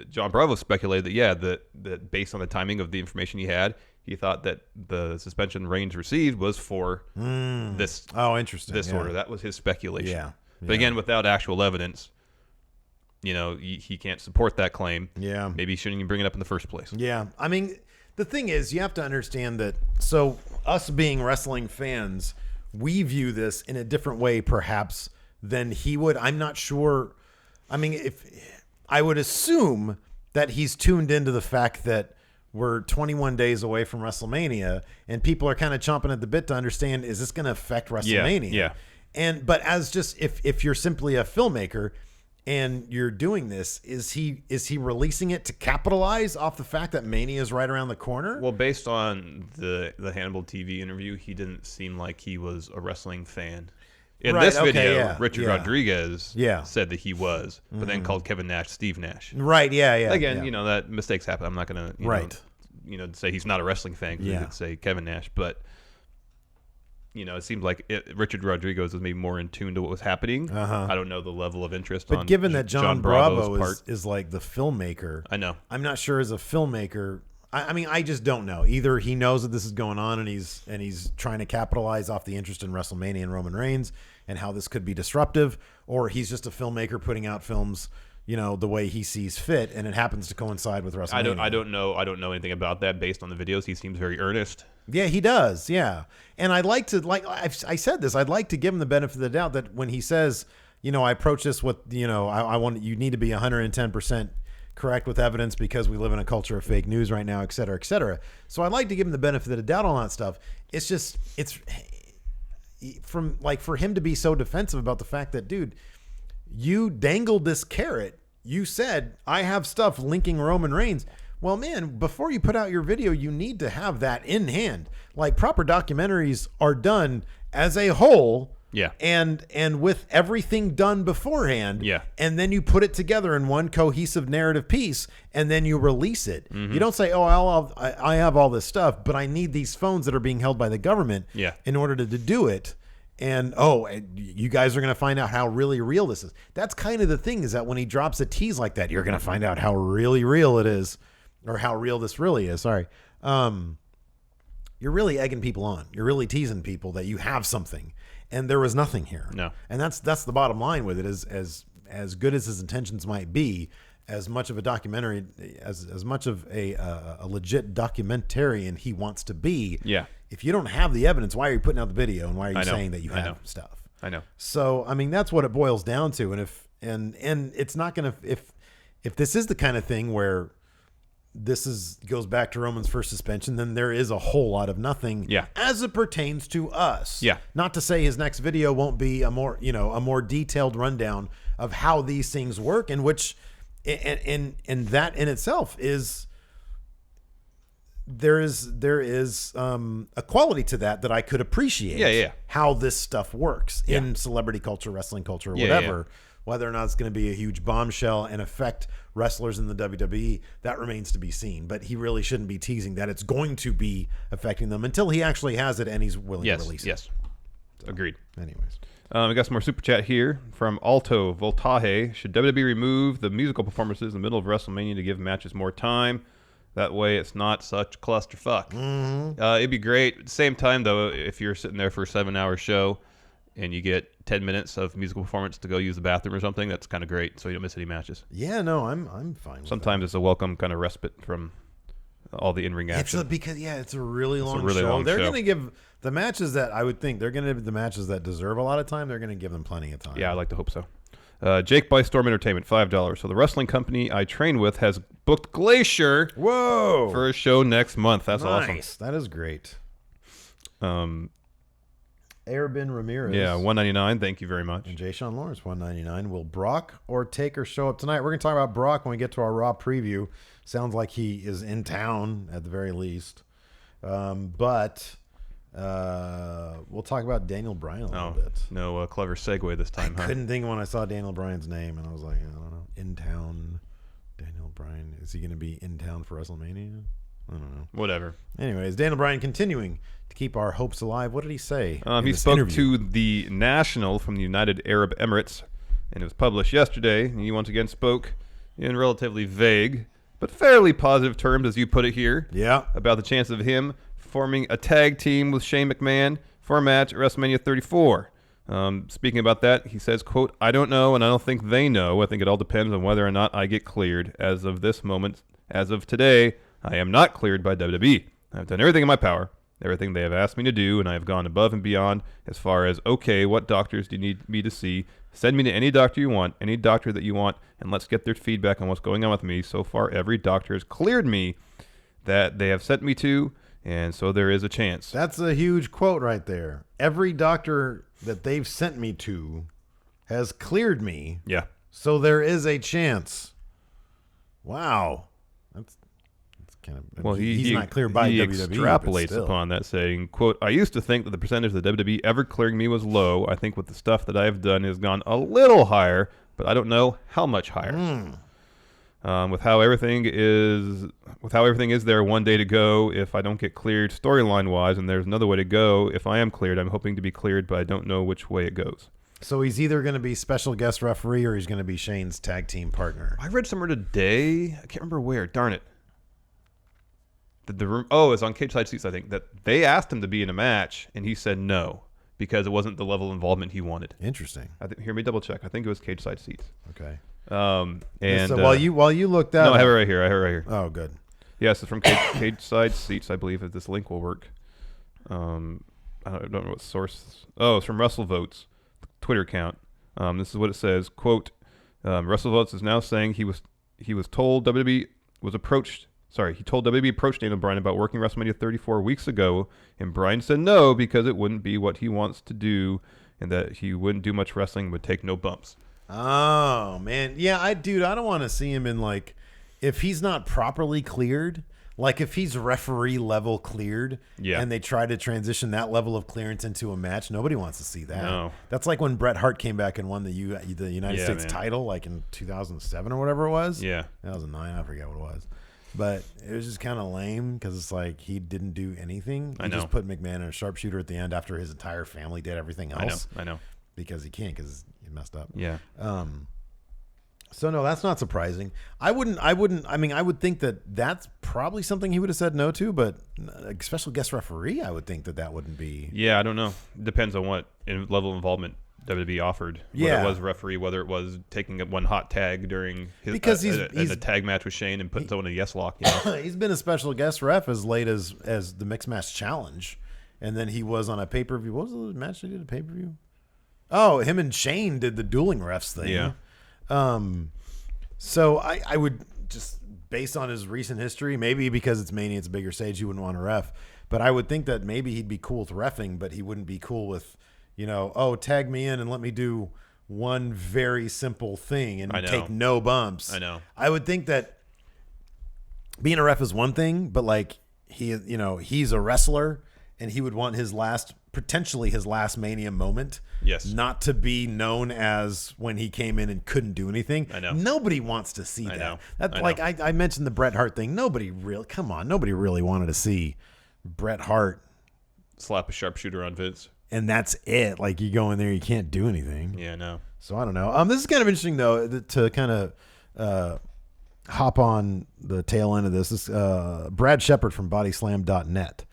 Speaker 4: John Bravo speculated that based on the timing of the information he had, he thought that the suspension Reigns received was for this.
Speaker 3: Oh, interesting.
Speaker 4: This order. That was his speculation.
Speaker 3: Yeah.
Speaker 4: But again, without actual evidence, he can't support that claim.
Speaker 3: Yeah.
Speaker 4: Maybe he shouldn't even bring it up in the first place.
Speaker 3: Yeah. I mean, the thing is, you have to understand that. So us being wrestling fans, we view this in a different way, perhaps, than he would. I'm not sure. I mean, if I would assume that he's tuned into the fact that we're 21 days away from WrestleMania, and people are kind of chomping at the bit to understand, is this going to affect WrestleMania?
Speaker 4: Yeah.
Speaker 3: But as just if you're simply a filmmaker and you're doing this, is he releasing it to capitalize off the fact that Mania is right around the corner?
Speaker 4: Well, based on the Hannibal TV interview, he didn't seem like he was a wrestling fan. In this video, Richard Rodriguez said that he was, but then called Kevin Nash Steve Nash.
Speaker 3: Right,
Speaker 4: Again, you know, that mistakes happen. I'm not going to say he's not a wrestling fan because he could say Kevin Nash, but you know, it seems like Richard Rodriguez was maybe more in tune to what was happening. I don't know the level of interest.
Speaker 3: But given that John Bravo is like the filmmaker,
Speaker 4: I know.
Speaker 3: I'm not sure as a filmmaker. I mean, I just don't know. Either he knows that this is going on and he's trying to capitalize off the interest in WrestleMania and Roman Reigns and how this could be disruptive, or he's just a filmmaker putting out films, you know, the way he sees fit, and it happens to coincide with WrestleMania.
Speaker 4: I don't know anything about that based on the videos. He seems very earnest.
Speaker 3: Yeah, he does. Yeah. And I'd like to, I said this, I'd like to give him the benefit of the doubt that when he says, you know, I approach this with, you know, you need to be 110% correct with evidence because we live in a culture of fake news right now, et cetera, et cetera. So I'd like to give him the benefit of the doubt on that stuff. It's just, for him to be so defensive about the fact that, dude, you dangled this carrot. You said, I have stuff linking Roman Reigns. Well, man, before you put out your video, you need to have that in hand. Like, proper documentaries are done as a whole.
Speaker 4: Yeah.
Speaker 3: And with everything done beforehand.
Speaker 4: Yeah.
Speaker 3: And then you put it together in one cohesive narrative piece, and then you release it.
Speaker 4: Mm-hmm.
Speaker 3: You don't say, oh, I have all this stuff, but I need these phones that are being held by the government in order to do it. And, you guys are going to find out how really real this is. That's kind of the thing, is that when he drops a tease like that, you're going to find out how really real it is, or how real this really is. Sorry. You're really egging people on. You're really teasing people that you have something. And there was nothing here.
Speaker 4: No.
Speaker 3: And that's the bottom line with it, is as good as his intentions might be, as much of a documentary, as much of a legit documentarian he wants to be.
Speaker 4: Yeah.
Speaker 3: If you don't have the evidence, why are you putting out the video, and why are you saying that you have stuff?
Speaker 4: I know.
Speaker 3: So, I mean, that's what it boils down to. And it's not going to, if this is the kind of thing where this goes back to Roman's first suspension, then there is a whole lot of nothing as it pertains to us.
Speaker 4: Yeah.
Speaker 3: Not to say his next video won't be a more detailed rundown of how these things work, and which, and that in itself is, there is a quality to that I could appreciate.
Speaker 4: Yeah.
Speaker 3: How this stuff works in celebrity culture, wrestling culture, whatever.
Speaker 4: Yeah.
Speaker 3: Whether or not it's going to be a huge bombshell and affect wrestlers in the WWE, that remains to be seen. But he really shouldn't be teasing that it's going to be affecting them until he actually has it and he's willing to release it.
Speaker 4: Yes. Agreed.
Speaker 3: Anyways.
Speaker 4: We got some more super chat here from Alto Voltaje. Should WWE remove the musical performances in the middle of WrestleMania to give matches more time? That way it's not such clusterfuck.
Speaker 3: Mm-hmm.
Speaker 4: It'd be great. At the same time, though, if you're sitting there for a 7-hour show and you get 10 minutes of musical performance to go use the bathroom or something, that's kind of great, so you don't miss any matches.
Speaker 3: Yeah, no, I'm fine with
Speaker 4: Sometimes it's a welcome kind of respite from all the in-ring action.
Speaker 3: It's a really long
Speaker 4: really
Speaker 3: show.
Speaker 4: long
Speaker 3: They're
Speaker 4: show.
Speaker 3: going to give the matches that I would think they're going to be the matches that deserve a lot of time. They're going to give them plenty of time.
Speaker 4: Yeah, I like to hope so. Jake by Storm Entertainment, $5. So the wrestling company I train with has booked Glacier for a show next month. That's awesome.
Speaker 3: That is great. Airbin Ramirez.
Speaker 4: Yeah, $199. Thank you very much.
Speaker 3: And Jay Sean Lawrence, $199. Will Brock or Taker show up tonight? We're going to talk about Brock when we get to our Raw preview. Sounds like he is in town at the very least. But we'll talk about Daniel Bryan a little bit.
Speaker 4: No clever segue this time,
Speaker 3: I couldn't think when I saw Daniel Bryan's name, and I was like, I don't know. In town, Daniel Bryan. Is he going to be in town for WrestleMania? I don't know.
Speaker 4: Whatever.
Speaker 3: Anyways, Daniel Bryan continuing to keep our hopes alive. What did he say?
Speaker 4: He spoke to the National from the United Arab Emirates, and it was published yesterday. And he once again spoke in relatively vague but fairly positive terms, as you put it here.
Speaker 3: Yeah.
Speaker 4: About the chance of him forming a tag team with Shane McMahon for a match at WrestleMania 34. Speaking about that, he says, quote, I don't know, and I don't think they know. I think it all depends on whether or not I get cleared. As of this moment, as of today, I am not cleared by WWE. I've done everything in my power, everything they have asked me to do, and I have gone above and beyond as far as, okay, what doctors do you need me to see? Send me to any doctor you want, any doctor that you want, and let's get their feedback on what's going on with me. So far, every doctor has cleared me. that they have sent me to, and so there is a chance.
Speaker 3: That's a huge quote right there. Every doctor that they've sent me to has cleared me.
Speaker 4: Yeah.
Speaker 3: So there is a chance. Wow. That's kind of...
Speaker 4: Well,
Speaker 3: he's not cleared by
Speaker 4: he
Speaker 3: WWE.
Speaker 4: extrapolates upon that, saying, quote, I used to think that the percentage of the WWE ever clearing me was low. I think with the stuff that I have done has gone a little higher, but I don't know how much higher. With how everything is there one day to go if I don't get cleared storyline wise, and there's another way to go if I am cleared. I'm hoping to be cleared, but I don't know which way it goes. So
Speaker 3: he's either going to be special guest referee or he's going to be Shane's tag team partner.
Speaker 4: I read somewhere today, I can't remember where, darn it. The room, it's on Cage Side Seats, I think, that they asked him to be in a match, and he said no, because it wasn't the level of involvement he wanted.
Speaker 3: Interesting.
Speaker 4: Hear me double check. I think it was Cage Side Seats.
Speaker 3: Okay.
Speaker 4: And
Speaker 3: so while you looked that
Speaker 4: up, I have it right here.
Speaker 3: Oh, good.
Speaker 4: Yes, it's from Cage Side Seats, I believe, if this link will work. I don't know what source. Oh, it's from WrestleVotes, Twitter account. This is what it says. Quote, WrestleVotes is now saying he was told WWE was approached. Sorry, he told WWE approached Daniel Bryan about working WrestleMania 34 weeks ago, and Bryan said no because it wouldn't be what he wants to do, and that he wouldn't do much wrestling, would take no bumps.
Speaker 3: Oh man, yeah, I don't want to see him in, like, if he's not properly cleared, like if he's referee level cleared, and they try to transition that level of clearance into a match, nobody wants to see that.
Speaker 4: No.
Speaker 3: That's like when Bret Hart came back and won the United States title, like in 2007 or whatever it was.
Speaker 4: Yeah,
Speaker 3: 2009, I forget what it was. But it was just kind of lame because it's like he didn't do anything. He just put McMahon in a sharpshooter at the end after his entire family did everything else.
Speaker 4: I know.
Speaker 3: Because he can't, because he messed up.
Speaker 4: Yeah.
Speaker 3: So no, that's not surprising. I mean, I would think that that's probably something he would have said no to, but a special guest referee, I would think that wouldn't be.
Speaker 4: Yeah, I don't know. Depends on what level of involvement WWE offered. Whether it was referee, whether it was taking one hot tag during his a tag match with Shane and putting someone in a yes lock. You know?
Speaker 3: He's been a special guest ref as late as the Mixed Match Challenge, and then he was on a pay-per-view. What was the match they did, a pay-per-view? Oh, him and Shane did the dueling refs thing.
Speaker 4: Yeah.
Speaker 3: So I would just, based on his recent history, maybe because it's Mania, it's a bigger stage, you wouldn't want to ref, but I would think that maybe he'd be cool with reffing, but he wouldn't be cool with, tag me in and let me do one very simple thing and take no bumps.
Speaker 4: I know.
Speaker 3: I would think that being a ref is one thing, but like he's a wrestler and he would want potentially his last Mania moment.
Speaker 4: Yes.
Speaker 3: Not to be known as when he came in and couldn't do anything.
Speaker 4: I know.
Speaker 3: Nobody wants to see that.
Speaker 4: know.
Speaker 3: I mentioned the Bret Hart thing. Nobody really wanted to see Bret Hart
Speaker 4: slap a sharpshooter on Vince.
Speaker 3: And that's it. Like, you go in there, you can't do anything.
Speaker 4: Yeah, no.
Speaker 3: So I don't know. This is kind of interesting though, to kind of hop on the tail end of this. Brad Shepard from bodyslam.net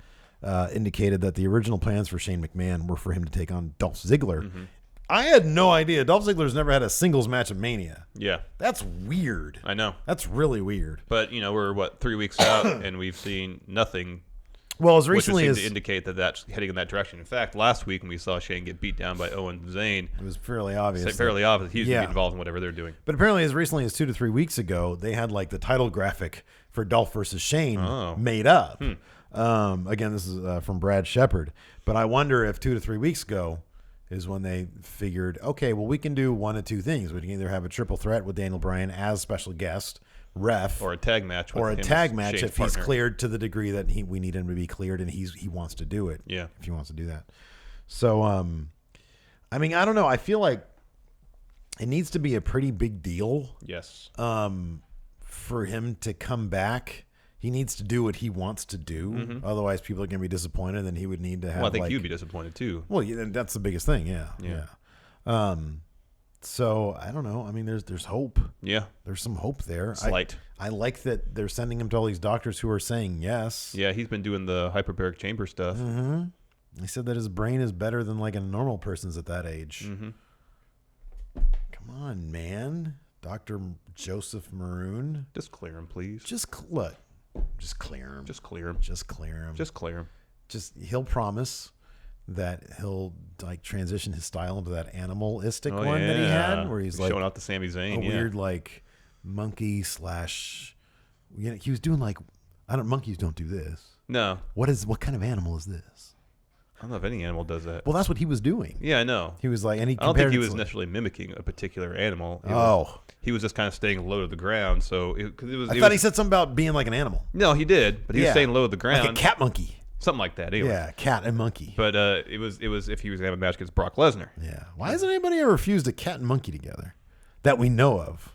Speaker 3: indicated that the original plans for Shane McMahon were for him to take on Dolph Ziggler. Mm-hmm. I had no idea. Dolph Ziggler's never had a singles match at Mania.
Speaker 4: Yeah.
Speaker 3: That's weird.
Speaker 4: I know.
Speaker 3: That's really weird.
Speaker 4: But, we're, 3 weeks out, and we've seen nothing.
Speaker 3: Well, as recently as...
Speaker 4: to indicate that that's heading in that direction. In fact, last week when we saw Shane get beat down by Owen and Zayn,
Speaker 3: it was fairly obvious.
Speaker 4: He's going to be involved in whatever they're doing.
Speaker 3: But apparently as recently as 2 to 3 weeks ago, they had like the title graphic for Dolph versus Shane made up. Again, this is from Brad Shepard. But I wonder if 2 to 3 weeks ago is when they figured, okay, well, we can do one of two things. We can either have a triple threat with Daniel Bryan as special guest ref,
Speaker 4: or a tag match with
Speaker 3: if he's cleared to the degree that we need him to be cleared and he wants to do it.
Speaker 4: Yeah,
Speaker 3: if he wants to do that. So I mean, I don't know, I feel like it needs to be a pretty big deal.
Speaker 4: Yes.
Speaker 3: For him to come back, he needs to do what he wants to do. Mm-hmm. Otherwise people are going to be disappointed, and he would need to have,
Speaker 4: I think you'd be disappointed too.
Speaker 3: Well, yeah, that's the biggest thing. Yeah. So I don't know. I mean, there's hope.
Speaker 4: Yeah,
Speaker 3: there's some hope there.
Speaker 4: Slight.
Speaker 3: I like that they're sending him to all these doctors who are saying yes.
Speaker 4: Yeah, he's been doing the hyperbaric chamber stuff.
Speaker 3: Mm-hmm. He said that his brain is better than like a normal person's at that age.
Speaker 4: Mm-hmm.
Speaker 3: Come on, man, Dr. Joseph Maroon.
Speaker 4: Just clear him, please.
Speaker 3: Just clear him.
Speaker 4: Just clear him.
Speaker 3: Just clear him. He'll promise that he'll like transition his style into that animalistic one that he had, where he's like
Speaker 4: showing out the Sami Zayn,
Speaker 3: weird like monkey / he was doing like Monkeys don't do this.
Speaker 4: No.
Speaker 3: What kind of animal is this?
Speaker 4: I don't know if any animal does that.
Speaker 3: Well, that's what he was doing.
Speaker 4: Yeah, I know.
Speaker 3: He was like, and he
Speaker 4: I don't think he
Speaker 3: compared it
Speaker 4: was
Speaker 3: to,
Speaker 4: necessarily mimicking a particular animal. He was just kind of staying low to the ground. So
Speaker 3: I thought he said something about being like an animal.
Speaker 4: No, he did, but he was staying low to the ground.
Speaker 3: Like a cat monkey.
Speaker 4: Something like that. Anyway.
Speaker 3: Yeah, cat and monkey.
Speaker 4: But it was if he was gonna have a match against Brock Lesnar.
Speaker 3: Yeah. Why hasn't anybody ever fused a cat and monkey together that we know of?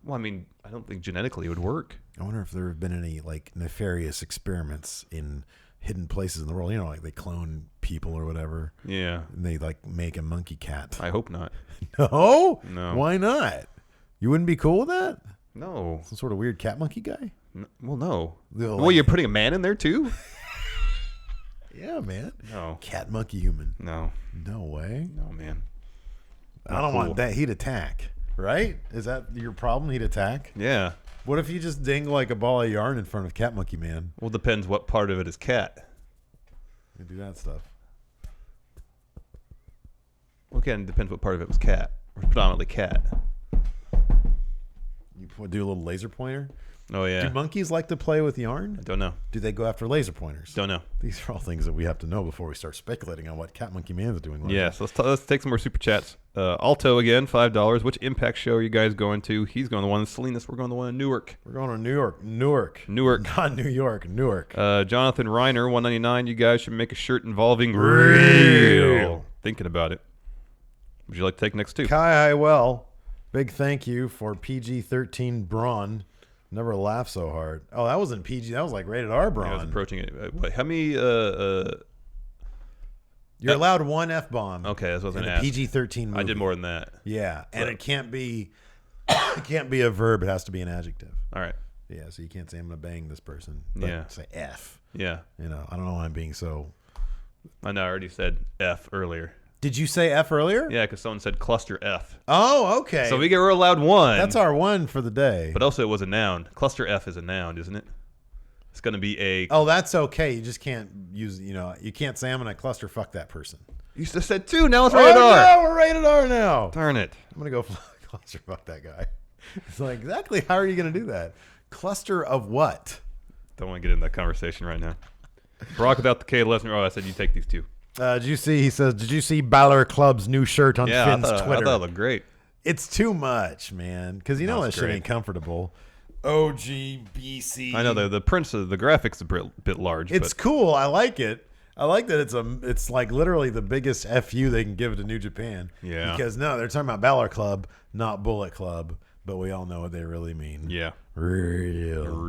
Speaker 4: Well, I mean, I don't think genetically it would work.
Speaker 3: I wonder if there have been any like nefarious experiments in hidden places in the world. You know, like they clone people or whatever.
Speaker 4: Yeah.
Speaker 3: And they like make a monkey cat.
Speaker 4: I hope not.
Speaker 3: No?
Speaker 4: No.
Speaker 3: Why not? You wouldn't be cool with that?
Speaker 4: No.
Speaker 3: Some sort of weird cat monkey guy?
Speaker 4: Well, no.
Speaker 3: Well,
Speaker 4: You're putting a man in there too?
Speaker 3: Yeah, man.
Speaker 4: No.
Speaker 3: Cat monkey human.
Speaker 4: No.
Speaker 3: No way.
Speaker 4: No, man.
Speaker 3: I don't want that. He'd attack. Right? Is that your problem? He'd attack?
Speaker 4: Yeah.
Speaker 3: What if you just dangle like a ball of yarn in front of Cat Monkey Man?
Speaker 4: Well, depends what part of it is cat.
Speaker 3: You do that stuff.
Speaker 4: Well, again, it depends what part of it was cat. Or predominantly cat.
Speaker 3: You do a little laser pointer?
Speaker 4: Oh, yeah.
Speaker 3: Do monkeys like to play with yarn?
Speaker 4: I don't know.
Speaker 3: Do they go after laser pointers?
Speaker 4: Don't know.
Speaker 3: These are all things that we have to know before we start speculating on what Cat Monkey Man's doing. Later.
Speaker 4: Yes, let's take some more super chats. Alto again, $5. Which Impact show are you guys going to? He's going to the one in Salinas. We're going to the one in Newark.
Speaker 3: We're going to Newark. Not New York. Newark.
Speaker 4: Jonathan Reiner, $1.99. You guys should make a shirt involving real. Thinking about it. Would you like to take next two?
Speaker 3: Kai Highwell, big thank you for PG-13 Braun. Never laughed so hard. Oh, that wasn't PG. That was like rated R Braun.
Speaker 4: Yeah, I was approaching it. How many?
Speaker 3: You're allowed one F-bomb.
Speaker 4: Okay, that's what I was
Speaker 3: in
Speaker 4: going to
Speaker 3: a
Speaker 4: ask.
Speaker 3: PG-13 movie.
Speaker 4: I did more than that.
Speaker 3: Yeah, and it can't be a verb. It has to be an adjective.
Speaker 4: All right.
Speaker 3: Yeah, so you can't say I'm going to bang this person. But
Speaker 4: Yeah.
Speaker 3: say F.
Speaker 4: Yeah.
Speaker 3: You know, I don't know why I'm being so.
Speaker 4: I know. I already said F earlier.
Speaker 3: Did you say F earlier?
Speaker 4: Yeah, because someone said cluster F.
Speaker 3: Oh, okay.
Speaker 4: So we're allowed one.
Speaker 3: That's our one for the day.
Speaker 4: But also, it was a noun. Cluster F is a noun, isn't it? It's going to be a.
Speaker 3: Oh, that's okay. You just can't use. You can't say I'm going to cluster fuck that person.
Speaker 4: You just said two. Now it's rated R.
Speaker 3: Yeah, we're rated R now.
Speaker 4: Darn it.
Speaker 3: I'm going to go cluster fuck that guy. It's like, exactly how are you going to do that? Cluster of what?
Speaker 4: Don't want to get in that conversation right now. Brock without the K. Lesnar. Oh, I said you take these two.
Speaker 3: Did you see? He says, "Did you see Balor Club's new shirt on Finn's Twitter?"
Speaker 4: I thought it looked great.
Speaker 3: It's too much, man. Because that shit ain't comfortable. OGBC.
Speaker 4: I know the prints of the graphics a bit large.
Speaker 3: It's cool. I like it. I like that it's like literally the biggest FU they can give to New Japan.
Speaker 4: Yeah.
Speaker 3: Because they're talking about Balor Club, not Bullet Club, but we all know what they really mean.
Speaker 4: Yeah.
Speaker 3: Real.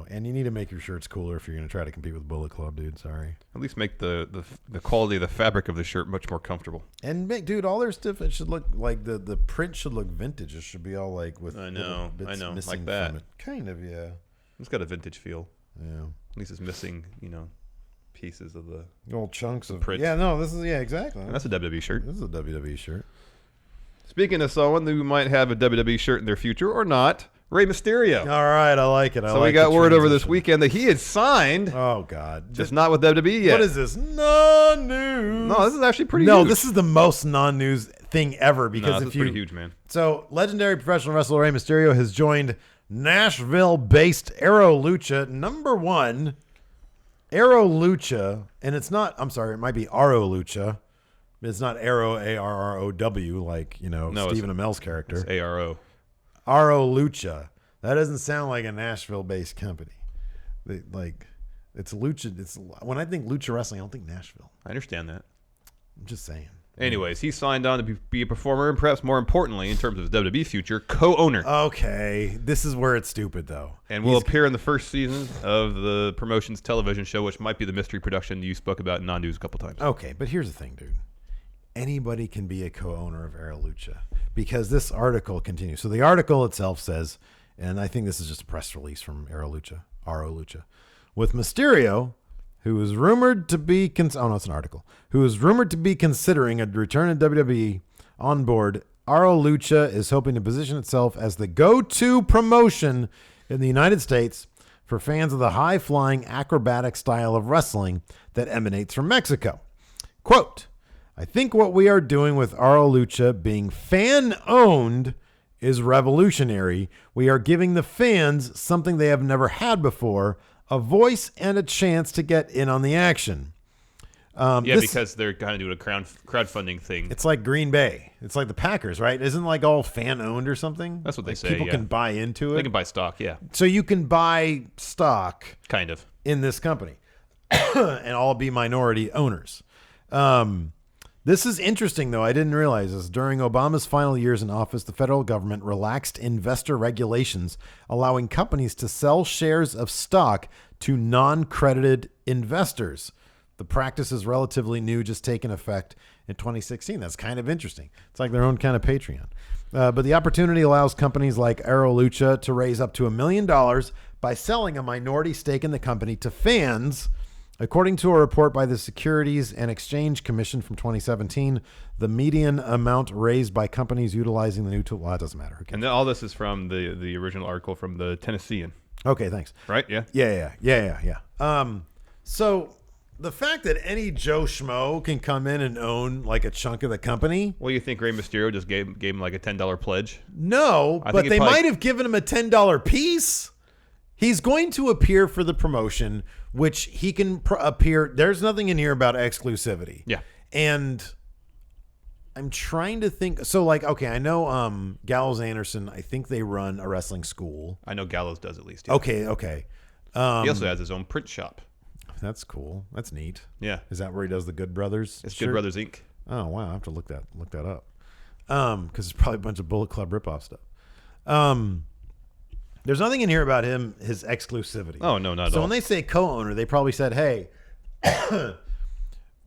Speaker 3: And you need to make your shirts cooler if you're going to try to compete with Bullet Club, dude. Sorry.
Speaker 4: At least make the quality of the fabric of the shirt much more comfortable.
Speaker 3: And dude, all their stuff, it should look like the print should look vintage. It should be all like with bits missing
Speaker 4: like that.
Speaker 3: from it. Kind of, yeah.
Speaker 4: It's got a vintage feel.
Speaker 3: Yeah.
Speaker 4: At least it's missing, pieces of the
Speaker 3: old chunks of
Speaker 4: print.
Speaker 3: Yeah, no, this is exactly.
Speaker 4: And that's a WWE shirt.
Speaker 3: This is a WWE shirt.
Speaker 4: Speaking of someone who might have a WWE shirt in their future or not, Rey Mysterio.
Speaker 3: All right, I like it.
Speaker 4: So we got word over this weekend that he had signed.
Speaker 3: Oh God,
Speaker 4: just not with WWE yet.
Speaker 3: What is this? Non-news.
Speaker 4: No, this is actually pretty.
Speaker 3: No,
Speaker 4: huge.
Speaker 3: this is the most non-news thing ever because
Speaker 4: this is pretty huge, man.
Speaker 3: So legendary professional wrestler Rey Mysterio has joined Nashville-based Arrow Lucha #1. Arrow Lucha, and it's not. I'm sorry, it might be Arrow Lucha. It's not Arrow ARROW like Stephen Amell's character.
Speaker 4: It's ARO.
Speaker 3: Arrow Lucha. That doesn't sound like a Nashville-based company. It's Lucha. It's when I think Lucha wrestling, I don't think Nashville.
Speaker 4: I understand that.
Speaker 3: I'm just saying.
Speaker 4: Anyways, he signed on to be a performer and perhaps more importantly, in terms of his WWE future, co-owner.
Speaker 3: Okay, this is where it's stupid though.
Speaker 4: And will appear in the first season of the promotion's television show, which might be the mystery production you spoke about in non-news a couple times.
Speaker 3: Okay, but here's the thing, dude. Anybody can be a co-owner of Arrow Lucha because this article continues. So the article itself says, and I think this is just a press release from Arrow Lucha, with Mysterio, who is rumored to be it's an article, who is rumored to be considering a return to WWE on board. Arrow Lucha is hoping to position itself as the go-to promotion in the United States for fans of the high-flying acrobatic style of wrestling that emanates from Mexico. Quote, I think what we are doing with Arrow Lucha being fan-owned is revolutionary. We are giving the fans something they have never had before, a voice and a chance to get in on the action.
Speaker 4: Because they're kind of doing a crowdfunding thing.
Speaker 3: It's like Green Bay. It's like the Packers, right? Isn't like all fan owned or something?
Speaker 4: That's what they say.
Speaker 3: People can buy into it.
Speaker 4: They can buy stock, yeah.
Speaker 3: So you can buy stock,
Speaker 4: kind of,
Speaker 3: in this company, and all be minority owners. This is interesting, though. I didn't realize this. During Obama's final years in office, the federal government relaxed investor regulations, allowing companies to sell shares of stock to non-credited investors. The practice is relatively new, just taking effect in 2016. That's kind of interesting. It's like their own kind of Patreon. But the opportunity allows companies like Lucha to raise up to $1 million by selling a minority stake in the company to fans. According to a report by the Securities and Exchange Commission from 2017, the median amount raised by companies utilizing the new tool, well, it doesn't matter.
Speaker 4: And all this is from the original article from the Tennessean.
Speaker 3: Okay, thanks.
Speaker 4: Right? Yeah.
Speaker 3: Yeah. So the fact that any Joe Schmo can come in and own like a chunk of the company.
Speaker 4: Well, you think Rey Mysterio just gave him like a $10 pledge?
Speaker 3: No, but they might have given him a $10 piece. He's going to appear for the promotion, which he can appear. There's nothing in here about exclusivity.
Speaker 4: Yeah.
Speaker 3: And I'm trying to think. So, like, okay, I know Gallows Anderson, I think they run a wrestling school.
Speaker 4: I know Gallows does at least. Yeah.
Speaker 3: Okay.
Speaker 4: He also has his own print shop.
Speaker 3: That's cool. That's neat.
Speaker 4: Yeah.
Speaker 3: Is that where he does the Good Brothers?
Speaker 4: It's Good Brothers Inc.
Speaker 3: Oh, wow. I have to look that up. Because it's probably a bunch of Bullet Club ripoff stuff. There's nothing in here about his exclusivity.
Speaker 4: Oh, no, not at all.
Speaker 3: So when they say co-owner, they probably said, hey,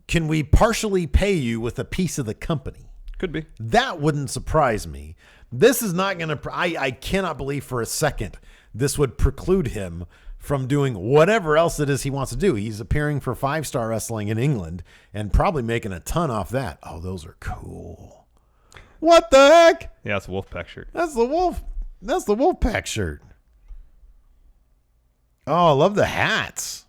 Speaker 3: can we partially pay you with a piece of the company?
Speaker 4: Could be.
Speaker 3: That wouldn't surprise me. This is not going to, I cannot believe for a second this would preclude him from doing whatever else it is he wants to do. He's appearing for 5-star wrestling in England and probably making a ton off that. Oh, those are cool. What the heck?
Speaker 4: Yeah, it's a Wolfpack shirt.
Speaker 3: That's the Wolfpack shirt. Oh, I love the hats.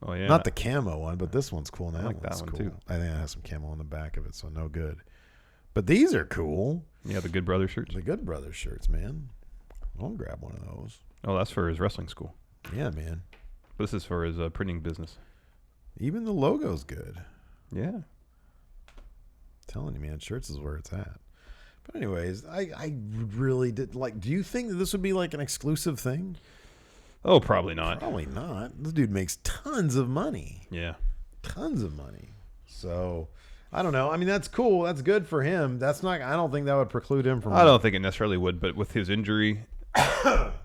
Speaker 4: Oh, yeah.
Speaker 3: Not the camo one, but this one's cool.
Speaker 4: I like that one,
Speaker 3: cool.
Speaker 4: too.
Speaker 3: I think it has some camo on the back of it, so no good. But these are cool.
Speaker 4: Yeah, the Good Brothers shirts.
Speaker 3: The Good Brothers shirts, man. I'll grab one of those.
Speaker 4: Oh, that's for his wrestling school.
Speaker 3: Yeah, man.
Speaker 4: This is for his printing business.
Speaker 3: Even the logo's good.
Speaker 4: Yeah.
Speaker 3: I'm telling you, man, shirts is where it's at. But anyways, I really did like. Do you think that this would be like an exclusive thing?
Speaker 4: Oh, probably not.
Speaker 3: Probably not. This dude makes tons of money.
Speaker 4: Yeah.
Speaker 3: Tons of money. So, I don't know. I mean, that's cool. That's good for him. That's not. I don't think that would preclude him from.
Speaker 4: I don't think it necessarily would, but with his injury,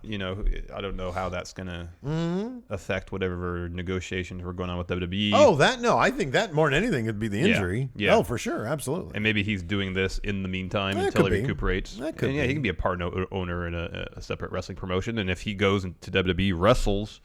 Speaker 4: you know, I don't know how that's going to affect whatever negotiations were going on with WWE.
Speaker 3: Oh, I think that more than anything would be the injury.
Speaker 4: Yeah.
Speaker 3: Oh, for sure. Absolutely.
Speaker 4: And maybe he's doing this in the meantime
Speaker 3: That
Speaker 4: until
Speaker 3: could
Speaker 4: he
Speaker 3: be.
Speaker 4: recuperates.
Speaker 3: That could
Speaker 4: and yeah,
Speaker 3: be.
Speaker 4: he can be a part owner in a separate wrestling promotion. And if he goes into WWE, wrestles,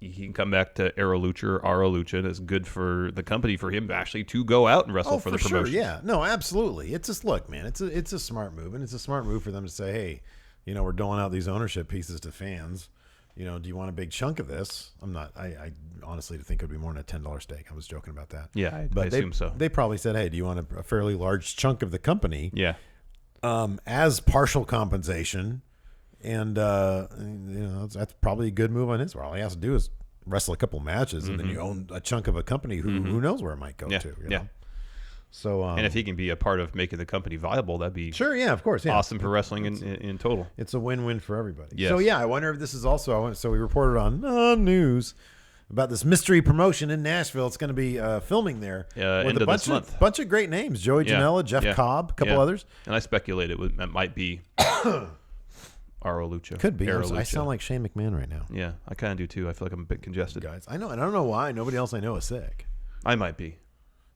Speaker 4: he can come back to Lucha or Lucha, and it's good for the company for him actually to go out and wrestle for the promotion.
Speaker 3: Sure. Yeah. No, absolutely. It's just, look, man, it's a smart move. And it's a smart move for them to say, hey, you know, we're doling out these ownership pieces to fans. You know, do you want a big chunk of this? I honestly think it would be more than a $10 stake. I was joking about that.
Speaker 4: Yeah, I assume so.
Speaker 3: They probably said, hey, do you want a fairly large chunk of the company?
Speaker 4: Yeah.
Speaker 3: As partial compensation. And, you know, that's probably a good move on his part. All he has to do is wrestle a couple matches, and then you own a chunk of a company who knows where it might go to. You know? So,
Speaker 4: and if he can be a part of making the company viable, that'd be
Speaker 3: sure. Yeah, of course. Yeah.
Speaker 4: Awesome for wrestling in total.
Speaker 3: It's a win-win for everybody.
Speaker 4: Yes.
Speaker 3: So yeah, I wonder if this is also. So we reported on news about this mystery promotion in Nashville. It's going to be filming there
Speaker 4: end of this month.
Speaker 3: Bunch of great names: Joey Janela, Jeff Cobb, a couple others.
Speaker 4: And I speculate it might be Lucha.
Speaker 3: Could be.
Speaker 4: Lucha.
Speaker 3: I sound like Shane McMahon right now.
Speaker 4: Yeah, I kind of do too. I feel like I'm a bit congested.
Speaker 3: Guys, I know, and I don't know why. Nobody else I know is sick.
Speaker 4: I might be.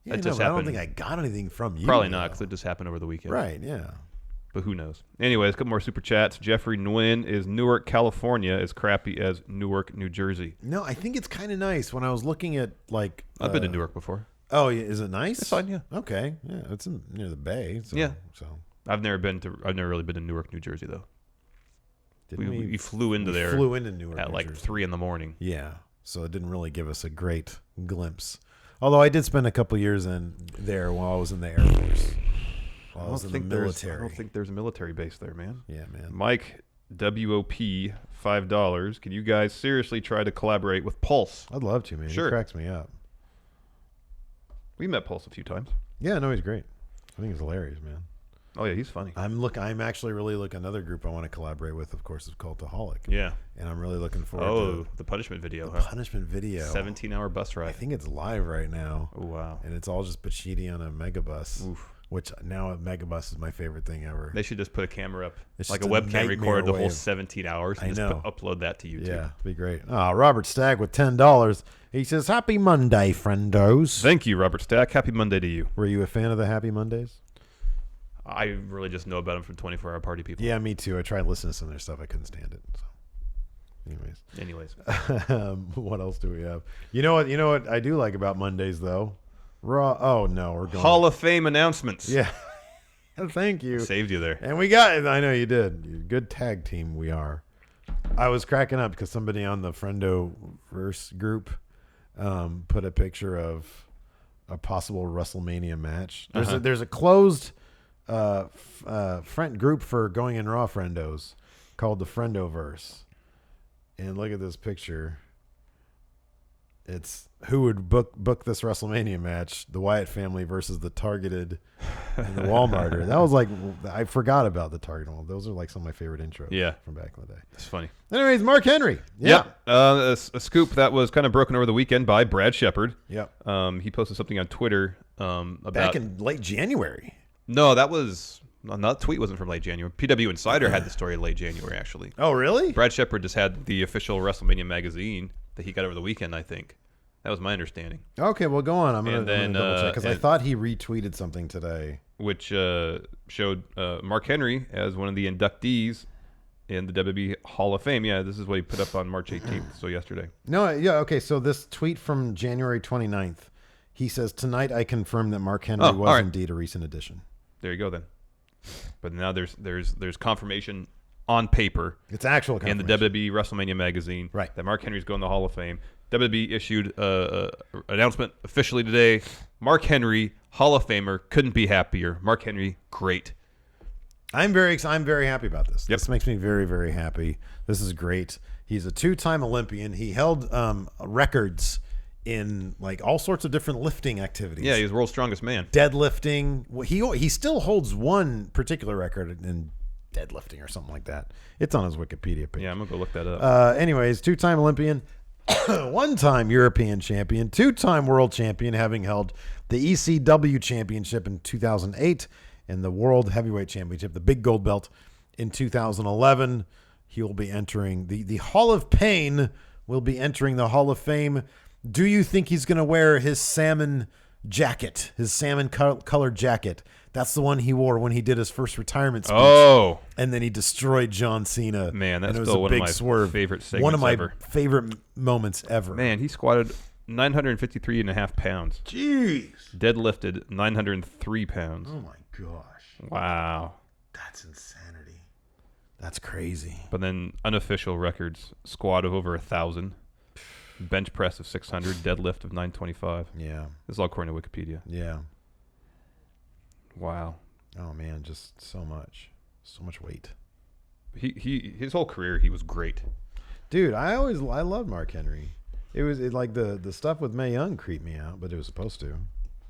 Speaker 3: Yeah,
Speaker 4: it just
Speaker 3: I
Speaker 4: happened.
Speaker 3: don't think I got anything from you.
Speaker 4: Probably not, because it just happened over the weekend.
Speaker 3: Right, yeah.
Speaker 4: But who knows? Anyways, a couple more super chats. Jeffrey Nguyen is Newark, California, as crappy as Newark, New Jersey.
Speaker 3: No, I think it's kind of nice. When I was looking at, like...
Speaker 4: I've been to Newark before.
Speaker 3: Oh, yeah, is it nice?
Speaker 4: It's fine, yeah.
Speaker 3: Okay, yeah, it's near the bay. So,
Speaker 4: yeah.
Speaker 3: So
Speaker 4: I've never really been to Newark, New Jersey, though. We flew into there.
Speaker 3: Flew into Newark
Speaker 4: at
Speaker 3: New
Speaker 4: like
Speaker 3: Jersey.
Speaker 4: 3 a.m.
Speaker 3: Yeah, so it didn't really give us a great glimpse. Although I did spend a couple years in there while I was in the Air Force. while I was in the military.
Speaker 4: I don't think there's a military base there, man.
Speaker 3: Yeah, man.
Speaker 4: Mike, WOP, $5. Can you guys seriously try to collaborate with Pulse?
Speaker 3: I'd love to, man.
Speaker 4: Sure.
Speaker 3: He cracks me up.
Speaker 4: We met Pulse a few times.
Speaker 3: Yeah, no, he's great. I think he's hilarious, man.
Speaker 4: Oh, yeah, he's funny.
Speaker 3: I'm actually really looking. Another group I want to collaborate with, of course, is Cultaholic.
Speaker 4: Yeah.
Speaker 3: And I'm really looking forward to
Speaker 4: the punishment video.
Speaker 3: the punishment video.
Speaker 4: 17-hour bus ride.
Speaker 3: I think it's live right now.
Speaker 4: Oh, wow.
Speaker 3: And it's all just Pachidi on a megabus.
Speaker 4: Oof.
Speaker 3: Which now a megabus is my favorite thing ever.
Speaker 4: They should just put a camera up,
Speaker 3: It's
Speaker 4: like a
Speaker 3: just a
Speaker 4: webcam recorded the
Speaker 3: nightmare
Speaker 4: whole
Speaker 3: way of-
Speaker 4: 17 hours, and
Speaker 3: I
Speaker 4: just
Speaker 3: know.
Speaker 4: upload that to YouTube.
Speaker 3: Yeah, it'd be great. Robert Stagg with $10. He says, "Happy Monday, friendos."
Speaker 4: Thank you, Robert Stack. Happy Monday to you.
Speaker 3: Were you a fan of the Happy Mondays?
Speaker 4: I really just know about them from 24-hour party people.
Speaker 3: Yeah, me too. I tried listening to some of their stuff. I couldn't stand it. So,
Speaker 4: Anyways.
Speaker 3: what else do we have? You know what I do like about Mondays though? Raw. Oh no, we're going
Speaker 4: Hall of Fame announcements.
Speaker 3: Yeah. Thank you.
Speaker 4: Saved you there.
Speaker 3: And we got. I know you did. Good tag team we are. I was cracking up because somebody on the Friendoverse group put a picture of a possible WrestleMania match. There's a closed friend group for Going in Raw friendos called the Friendoverse. And look at this picture. It's who would book this WrestleMania match? The Wyatt family versus the Targeted and the Walmarter. That was like, I forgot about the Targeted one. Those are like some of my favorite intros from back in the day.
Speaker 4: It's funny.
Speaker 3: Anyways, Mark Henry. Yeah.
Speaker 4: Yep. A scoop that was kind of broken over the weekend by Brad Shepard.
Speaker 3: Yep.
Speaker 4: He posted something on Twitter about...
Speaker 3: Back in late January.
Speaker 4: No, that was... That tweet wasn't from late January. PW Insider had the story in late January, actually.
Speaker 3: Oh, really?
Speaker 4: Brad Shepard just had the official WrestleMania magazine that he got over the weekend, I think. That was my understanding.
Speaker 3: Okay, well, go on. I'm going to double check because I thought he retweeted something today.
Speaker 4: Which showed Mark Henry as one of the inductees in the WWE Hall of Fame. Yeah, this is what he put up on March 18th, so yesterday.
Speaker 3: No, yeah, okay, so this tweet from January 29th, he says, "Tonight I confirm that Mark Henry was indeed a recent addition."
Speaker 4: There you go, then. But now there's confirmation on paper.
Speaker 3: It's actual confirmation.
Speaker 4: In the WWE WrestleMania magazine,
Speaker 3: right,
Speaker 4: that Mark Henry's going to the Hall of Fame. WWE issued an announcement officially today. Mark Henry, Hall of Famer, couldn't be happier. Mark Henry, great.
Speaker 3: I'm very happy about this.
Speaker 4: Yep.
Speaker 3: This makes me very, very happy. This is great. He's a 2-time Olympian. He held records in like all sorts of different lifting activities.
Speaker 4: Yeah, he's the world's strongest man.
Speaker 3: Deadlifting. He still holds one particular record in deadlifting or something like that. It's on his Wikipedia page.
Speaker 4: Yeah, I'm gonna go look that up.
Speaker 3: Anyways, 2-time Olympian, 1-time European champion, 2-time world champion, having held the ECW championship in 2008 and the World Heavyweight Championship, the big gold belt, in 2011. He will be entering the Hall of Pain. Will be entering the Hall of Fame. Do you think he's going to wear his salmon jacket, his salmon colored jacket? That's the one he wore when he did his first retirement speech.
Speaker 4: Oh.
Speaker 3: And then he destroyed John Cena.
Speaker 4: Man, that's
Speaker 3: and it was
Speaker 4: still
Speaker 3: a
Speaker 4: one
Speaker 3: big
Speaker 4: of my
Speaker 3: swerve.
Speaker 4: favorite segments
Speaker 3: One of my
Speaker 4: ever.
Speaker 3: favorite moments ever.
Speaker 4: Man, he squatted 953.5 pounds.
Speaker 3: Jeez.
Speaker 4: Deadlifted 903 pounds.
Speaker 3: Oh, my gosh.
Speaker 4: Wow.
Speaker 3: That's insanity. That's crazy.
Speaker 4: But then unofficial records, squat of over 1,000. Bench press of 600, deadlift of 925.
Speaker 3: Yeah.
Speaker 4: This is all according to Wikipedia.
Speaker 3: Yeah.
Speaker 4: Wow.
Speaker 3: Oh man, just so much weight.
Speaker 4: His whole career he was great.
Speaker 3: Dude, I loved Mark Henry. It was like the stuff with Mae Young creeped me out, but it was supposed to.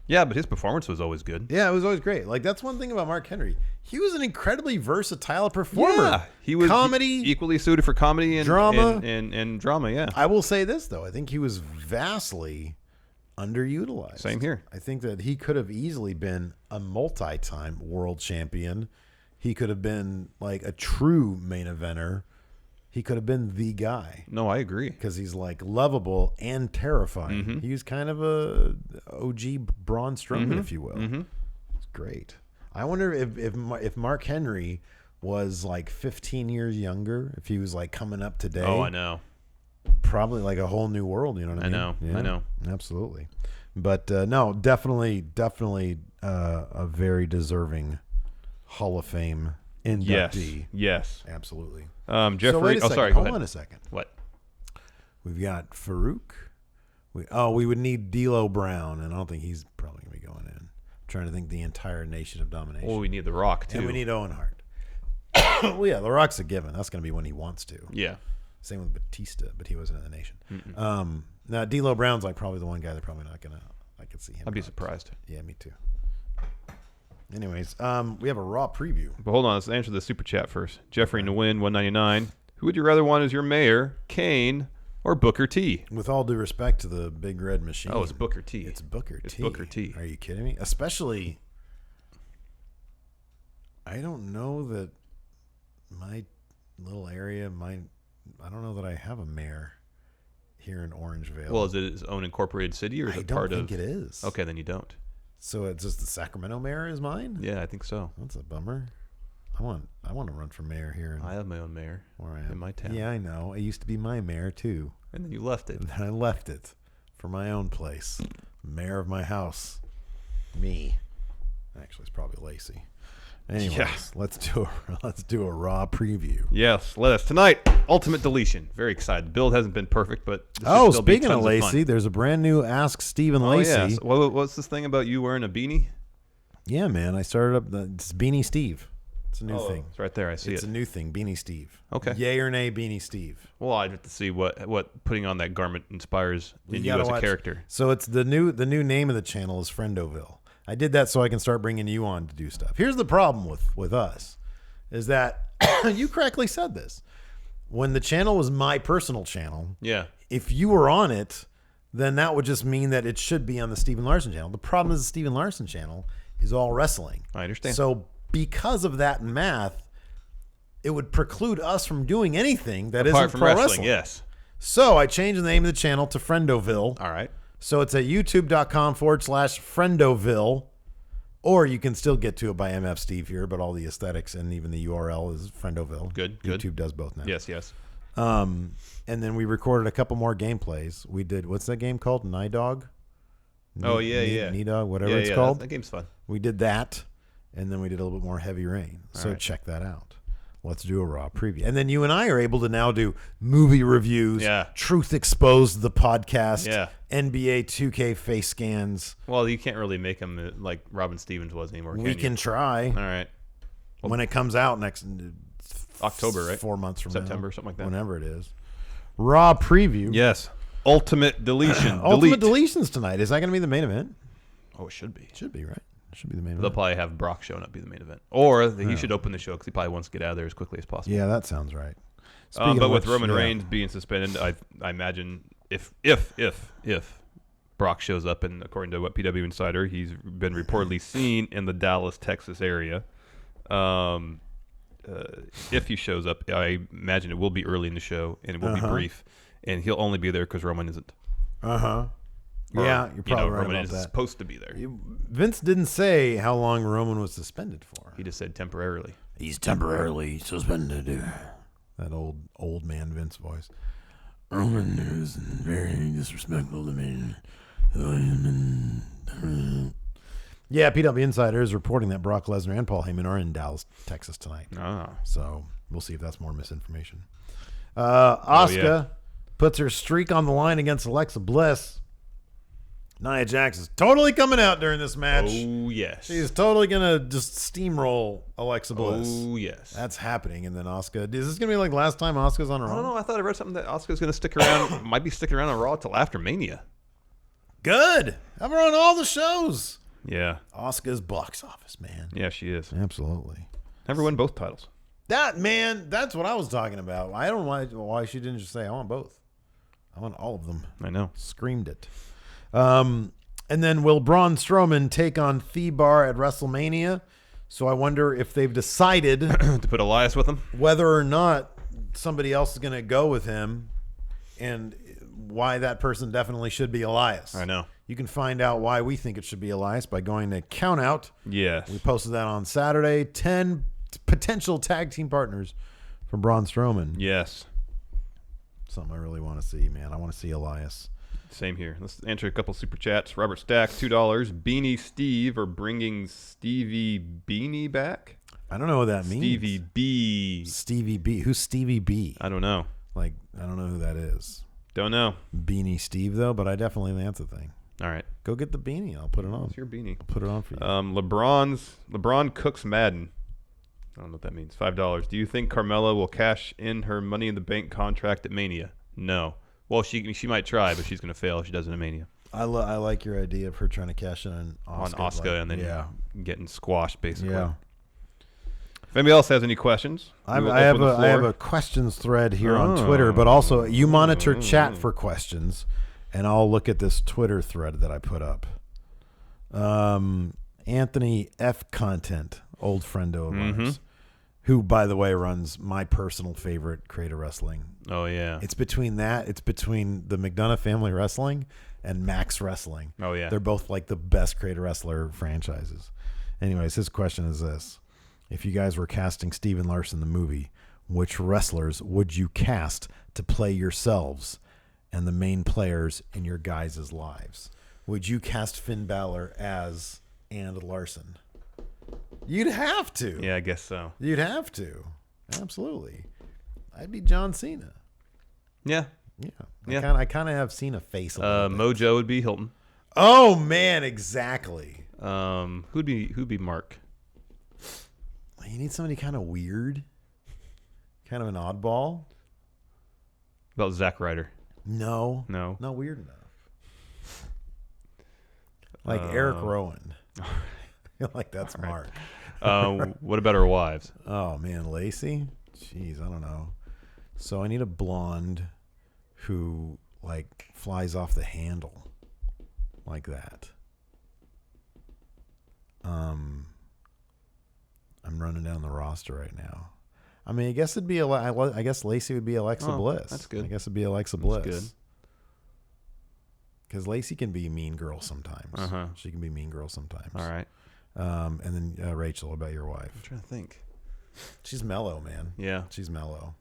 Speaker 4: Yeah, but his performance was always good.
Speaker 3: Yeah, it was always great. Like that's one thing about Mark Henry. He was an incredibly versatile performer.
Speaker 4: Yeah, he was equally suited for comedy and
Speaker 3: drama
Speaker 4: and drama. Yeah,
Speaker 3: I will say this though. I think he was vastly underutilized.
Speaker 4: Same here.
Speaker 3: I think that he could have easily been a multi-time world champion. He could have been like a true main eventer. He could have been the guy.
Speaker 4: No, I agree.
Speaker 3: Because he's like lovable and terrifying.
Speaker 4: Mm-hmm.
Speaker 3: He was kind of a OG Braun Strowman,
Speaker 4: Mm-hmm.
Speaker 3: if you will.
Speaker 4: Mm-hmm.
Speaker 3: It's great. I wonder if Mark Henry was like 15 years younger, if he was like coming up today.
Speaker 4: Oh, I know.
Speaker 3: Probably like a whole new world, you know what I mean?
Speaker 4: know.
Speaker 3: Yeah,
Speaker 4: I know.
Speaker 3: Absolutely. But no, definitely a very deserving Hall of Fame inductee.
Speaker 4: Yes.
Speaker 3: Absolutely.
Speaker 4: Jeffrey.
Speaker 3: So wait a second.
Speaker 4: Sorry.
Speaker 3: Hold
Speaker 4: go ahead.
Speaker 3: on a second.
Speaker 4: What?
Speaker 3: We've got Farouk. We would need D'Lo Brown, and I don't think he's probably going to be going in. trying to think the entire Nation of Domination.
Speaker 4: Well, we need The Rock, too.
Speaker 3: And we need Owen Hart. Well, yeah, The Rock's a given. That's going to be when he wants to.
Speaker 4: Yeah.
Speaker 3: Same with Batista, but he wasn't in the Nation. Now, D'Lo Brown's like probably the one guy they're probably not going to. I could see him.
Speaker 4: I'd be surprised.
Speaker 3: Yeah, me too. Anyways, we have a Raw preview.
Speaker 4: But hold on, let's answer the super chat first. Jeffrey Nguyen, 199. Who would you rather want as your mayor, Kane or Booker T?
Speaker 3: With all due respect to the Big Red Machine.
Speaker 4: Oh, it's Booker T.
Speaker 3: It's Booker T.
Speaker 4: It's Booker T.
Speaker 3: Are you kidding me? Especially, I don't know that my little area, I don't know that I have a mayor here in Orangevale.
Speaker 4: Well, is it its own incorporated city, or is it part of?
Speaker 3: I don't think it is.
Speaker 4: Okay, then you don't.
Speaker 3: So it's just the Sacramento mayor is mine?
Speaker 4: Yeah, I think so.
Speaker 3: That's a bummer. I want to run for mayor here.
Speaker 4: I have my own mayor
Speaker 3: where I am.
Speaker 4: in my town.
Speaker 3: Yeah, I know. It used to be my mayor too.
Speaker 4: And then you left it.
Speaker 3: And then I left it for my own place. Mayor of my house. Me. Actually, it's probably Lacey. Anyways, let's do a Raw preview.
Speaker 4: Yes, let us. Tonight, Ultimate Deletion. Very excited. The build hasn't been perfect, but this should still be
Speaker 3: speaking of
Speaker 4: tons
Speaker 3: Lacey,
Speaker 4: fun.
Speaker 3: there's a brand new Ask Stephen Lacey.
Speaker 4: Oh, yes. What's this thing about you wearing a beanie?
Speaker 3: Yeah, man. I started up it's Beanie Steve. It's a new thing.
Speaker 4: It's right there. I see
Speaker 3: It's
Speaker 4: it.
Speaker 3: a new thing, Beanie Steve.
Speaker 4: Okay.
Speaker 3: Yay or nay, Beanie Steve.
Speaker 4: Well, I'd have to see what putting on that garment inspires in you
Speaker 3: gotta
Speaker 4: as a
Speaker 3: watch.
Speaker 4: character.
Speaker 3: So it's the new name of the channel is Friendoville. I did that so I can start bringing you on to do stuff. Here's the problem with us is that you correctly said this. When the channel was my personal channel,
Speaker 4: Yeah.
Speaker 3: if you were on it, then that would just mean that it should be on the Stephen Larson channel. The problem is the Stephen Larson channel is all wrestling.
Speaker 4: I understand.
Speaker 3: So because of that math, it would preclude us from doing anything that
Speaker 4: Apart
Speaker 3: isn't
Speaker 4: from
Speaker 3: pro
Speaker 4: wrestling, yes.
Speaker 3: So I changed the name of the channel to Friendoville.
Speaker 4: All right.
Speaker 3: So it's at youtube.com/Friendoville, or you can still get to it by MF Steve here, but all the aesthetics and even the URL is Friendoville.
Speaker 4: Good.
Speaker 3: YouTube does both now.
Speaker 4: Yes, yes.
Speaker 3: And then we recorded a couple more gameplays. We did, what's that game called? Nidog?
Speaker 4: Oh, yeah.
Speaker 3: Nidog, whatever
Speaker 4: Yeah,
Speaker 3: it's
Speaker 4: yeah,
Speaker 3: called.
Speaker 4: That game's fun.
Speaker 3: We did that, and then we did a little bit more Heavy Rain. So
Speaker 4: right.
Speaker 3: check that out. Let's do a Raw preview. And then you and I are able to now do movie reviews,
Speaker 4: Yeah.
Speaker 3: Truth Exposed, the podcast,
Speaker 4: Yeah.
Speaker 3: NBA 2K face scans.
Speaker 4: Well, you can't really make them like Robin Stevens was anymore.
Speaker 3: We can
Speaker 4: you?
Speaker 3: try
Speaker 4: All right.
Speaker 3: when it comes out next
Speaker 4: October, right?
Speaker 3: 4 months from
Speaker 4: September,
Speaker 3: now,
Speaker 4: something like that.
Speaker 3: whenever it is. Raw preview.
Speaker 4: Yes. Ultimate Deletion.
Speaker 3: Ultimate
Speaker 4: Delete.
Speaker 3: Deletions tonight. Is that going to be the main event?
Speaker 4: Oh, it should be.
Speaker 3: It should be, right? It should be the main
Speaker 4: They'll
Speaker 3: event.
Speaker 4: probably have Brock showing up be the main event. Or he should open the show because he probably wants to get out of there as quickly as possible.
Speaker 3: Yeah, that sounds right.
Speaker 4: But
Speaker 3: Speaking of
Speaker 4: with
Speaker 3: which,
Speaker 4: Roman
Speaker 3: yeah.
Speaker 4: Reigns being suspended, I imagine if Brock shows up, and according to what PW Insider, he's been reportedly seen in the Dallas, Texas area. If he shows up, I imagine it will be early in the show, and it will be brief, and he'll only be there because Roman isn't. Or,
Speaker 3: Yeah, you're probably right
Speaker 4: Roman
Speaker 3: about
Speaker 4: is
Speaker 3: that.
Speaker 4: supposed to be there.
Speaker 3: Vince didn't say how long Roman was suspended for.
Speaker 4: He just said temporarily.
Speaker 3: He's temporarily suspended. That old man Vince voice. Roman is very disrespectful to me. Yeah, PW Insider is reporting that Brock Lesnar and Paul Heyman are in Dallas, Texas tonight.
Speaker 4: Ah.
Speaker 3: So we'll see if that's more misinformation. Asuka puts her streak on the line against Alexa Bliss. Nia Jax is totally coming out during this match.
Speaker 4: Oh, yes.
Speaker 3: She's totally going to just steamroll Alexa Bliss.
Speaker 4: Oh, yes.
Speaker 3: That's happening. And then Asuka. Is this going to be like last time Asuka's on her own?
Speaker 4: I don't know. I thought I read something that Asuka's going to stick around, might be sticking around on Raw till after Mania.
Speaker 3: Good. Have her on all the shows.
Speaker 4: Yeah.
Speaker 3: Asuka's box office, man.
Speaker 4: Yeah, she is.
Speaker 3: Absolutely.
Speaker 4: Never win both titles.
Speaker 3: That's what I was talking about. I don't know why she didn't just say, I want both. I want all of them.
Speaker 4: I know.
Speaker 3: Screamed it. And then will Braun Strowman take on Thebar at WrestleMania? So I wonder if they've decided
Speaker 4: To put Elias with him?
Speaker 3: whether or not somebody else is going to go with him and why that person definitely should be Elias.
Speaker 4: I know.
Speaker 3: You can find out why we think it should be Elias by going to Count Out.
Speaker 4: Yes.
Speaker 3: We posted that on Saturday. 10 potential tag team partners for Braun Strowman.
Speaker 4: Yes.
Speaker 3: Something I really want to see, man. I want to see Elias.
Speaker 4: Same here. Let's answer a couple super chats. Robert Stack, $2. Beanie Steve or bringing Stevie Beanie back?
Speaker 3: I don't know what that means.
Speaker 4: Stevie B.
Speaker 3: Stevie B. Who's Stevie B?
Speaker 4: I don't know.
Speaker 3: Like, I don't know who that is.
Speaker 4: Don't know.
Speaker 3: Beanie Steve, though, but I definitely, that's a thing.
Speaker 4: All right.
Speaker 3: Go get the beanie. I'll put it on.
Speaker 4: It's your beanie.
Speaker 3: I'll put it on for you.
Speaker 4: LeBron cooks Madden. I don't know what that means. $5. Do you think Carmella will cash in her Money in the Bank contract at Mania? No. Well, she might try, but she's going to fail if she does it at Mania.
Speaker 3: I like your idea of her trying to cash in on
Speaker 4: Asuka and then getting squashed, basically.
Speaker 3: Yeah.
Speaker 4: If anybody else has any questions,
Speaker 3: I have a questions thread here on Twitter, but also you monitor chat for questions, and I'll look at this Twitter thread that I put up. Anthony F. Content, old friendo of ours, who, by the way, runs my personal favorite Creator Wrestling.
Speaker 4: Oh, yeah.
Speaker 3: It's between the McDonough Family Wrestling and Max Wrestling.
Speaker 4: Oh, yeah.
Speaker 3: They're both like the best Creator Wrestler franchises. Anyways, his question is this. If you guys were casting Steven Larson the movie, which wrestlers would you cast to play yourselves and the main players in your guys' lives? Would you cast Finn Balor as and Larson? You'd have to.
Speaker 4: Yeah, I guess so.
Speaker 3: You'd have to. Absolutely. I'd be John Cena.
Speaker 4: Yeah.
Speaker 3: Yeah. I kind of have Cena face a little bit.
Speaker 4: Mojo would be Hilton.
Speaker 3: Oh, man, exactly.
Speaker 4: Who'd be Mark?
Speaker 3: You need somebody kind of weird, kind of an oddball.
Speaker 4: About Zack Ryder?
Speaker 3: No, not weird enough. Like Eric Rowan. I feel like that's Mark.
Speaker 4: What about our wives?
Speaker 3: Oh man, Lacey. Jeez, I don't know. So I need a blonde who like flies off the handle like that. I'm running down the roster right now. I mean, I guess it'd be I guess Lacey would be Alexa Bliss.
Speaker 4: That's good.
Speaker 3: I guess it'd be Alexa Bliss.
Speaker 4: Good.
Speaker 3: Because Lacey can be mean girl sometimes. She can be mean girl sometimes.
Speaker 4: All right.
Speaker 3: And then Rachel, what about your wife?
Speaker 4: I'm trying to think.
Speaker 3: She's mellow, man.
Speaker 4: Yeah.
Speaker 3: She's mellow.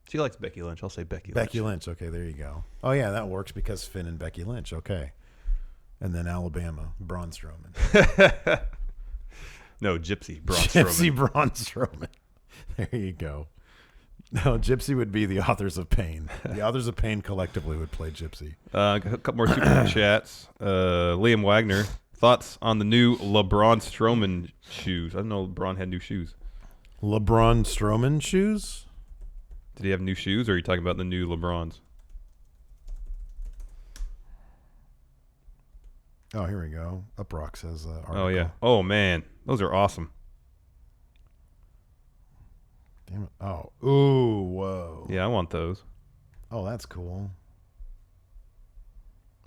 Speaker 4: She likes Becky Lynch. I'll say Becky Lynch.
Speaker 3: Becky Lynch. Okay, there you go. Oh, yeah, that works because Finn and Becky Lynch. Okay. And then Alabama, Braun Strowman.
Speaker 4: No, Gypsy Braun Strowman.
Speaker 3: Gypsy Braun Strowman. There you go. No, Gypsy would be the Authors of Pain. The Authors of Pain collectively would play Gypsy.
Speaker 4: A couple more super chats. Liam Wagner, thoughts on the new LeBron Strowman shoes? I didn't know LeBron had new shoes.
Speaker 3: LeBron Strowman shoes?
Speaker 4: Did he have new shoes, or are you talking about the new LeBrons?
Speaker 3: Oh, here we go. Uprock says article.
Speaker 4: Oh, yeah. Oh, man. Those are awesome.
Speaker 3: Damn it. Oh. Ooh, whoa.
Speaker 4: Yeah, I want those.
Speaker 3: Oh, that's cool.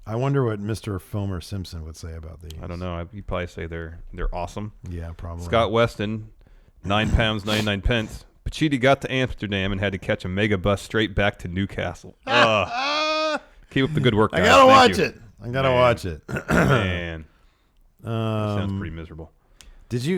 Speaker 3: I wonder what Mr. Filmer Simpson would say about these.
Speaker 4: I don't know. He'd probably say they're awesome.
Speaker 3: Yeah, probably.
Speaker 4: Scott Weston, 9 pounds, 99 pence. Pachiti got to Amsterdam and had to catch a mega bus straight back to Newcastle. Keep up the good work, guys.
Speaker 3: I gotta
Speaker 4: Thank
Speaker 3: watch
Speaker 4: you.
Speaker 3: it. I gotta watch it.
Speaker 4: Man. That sounds pretty miserable.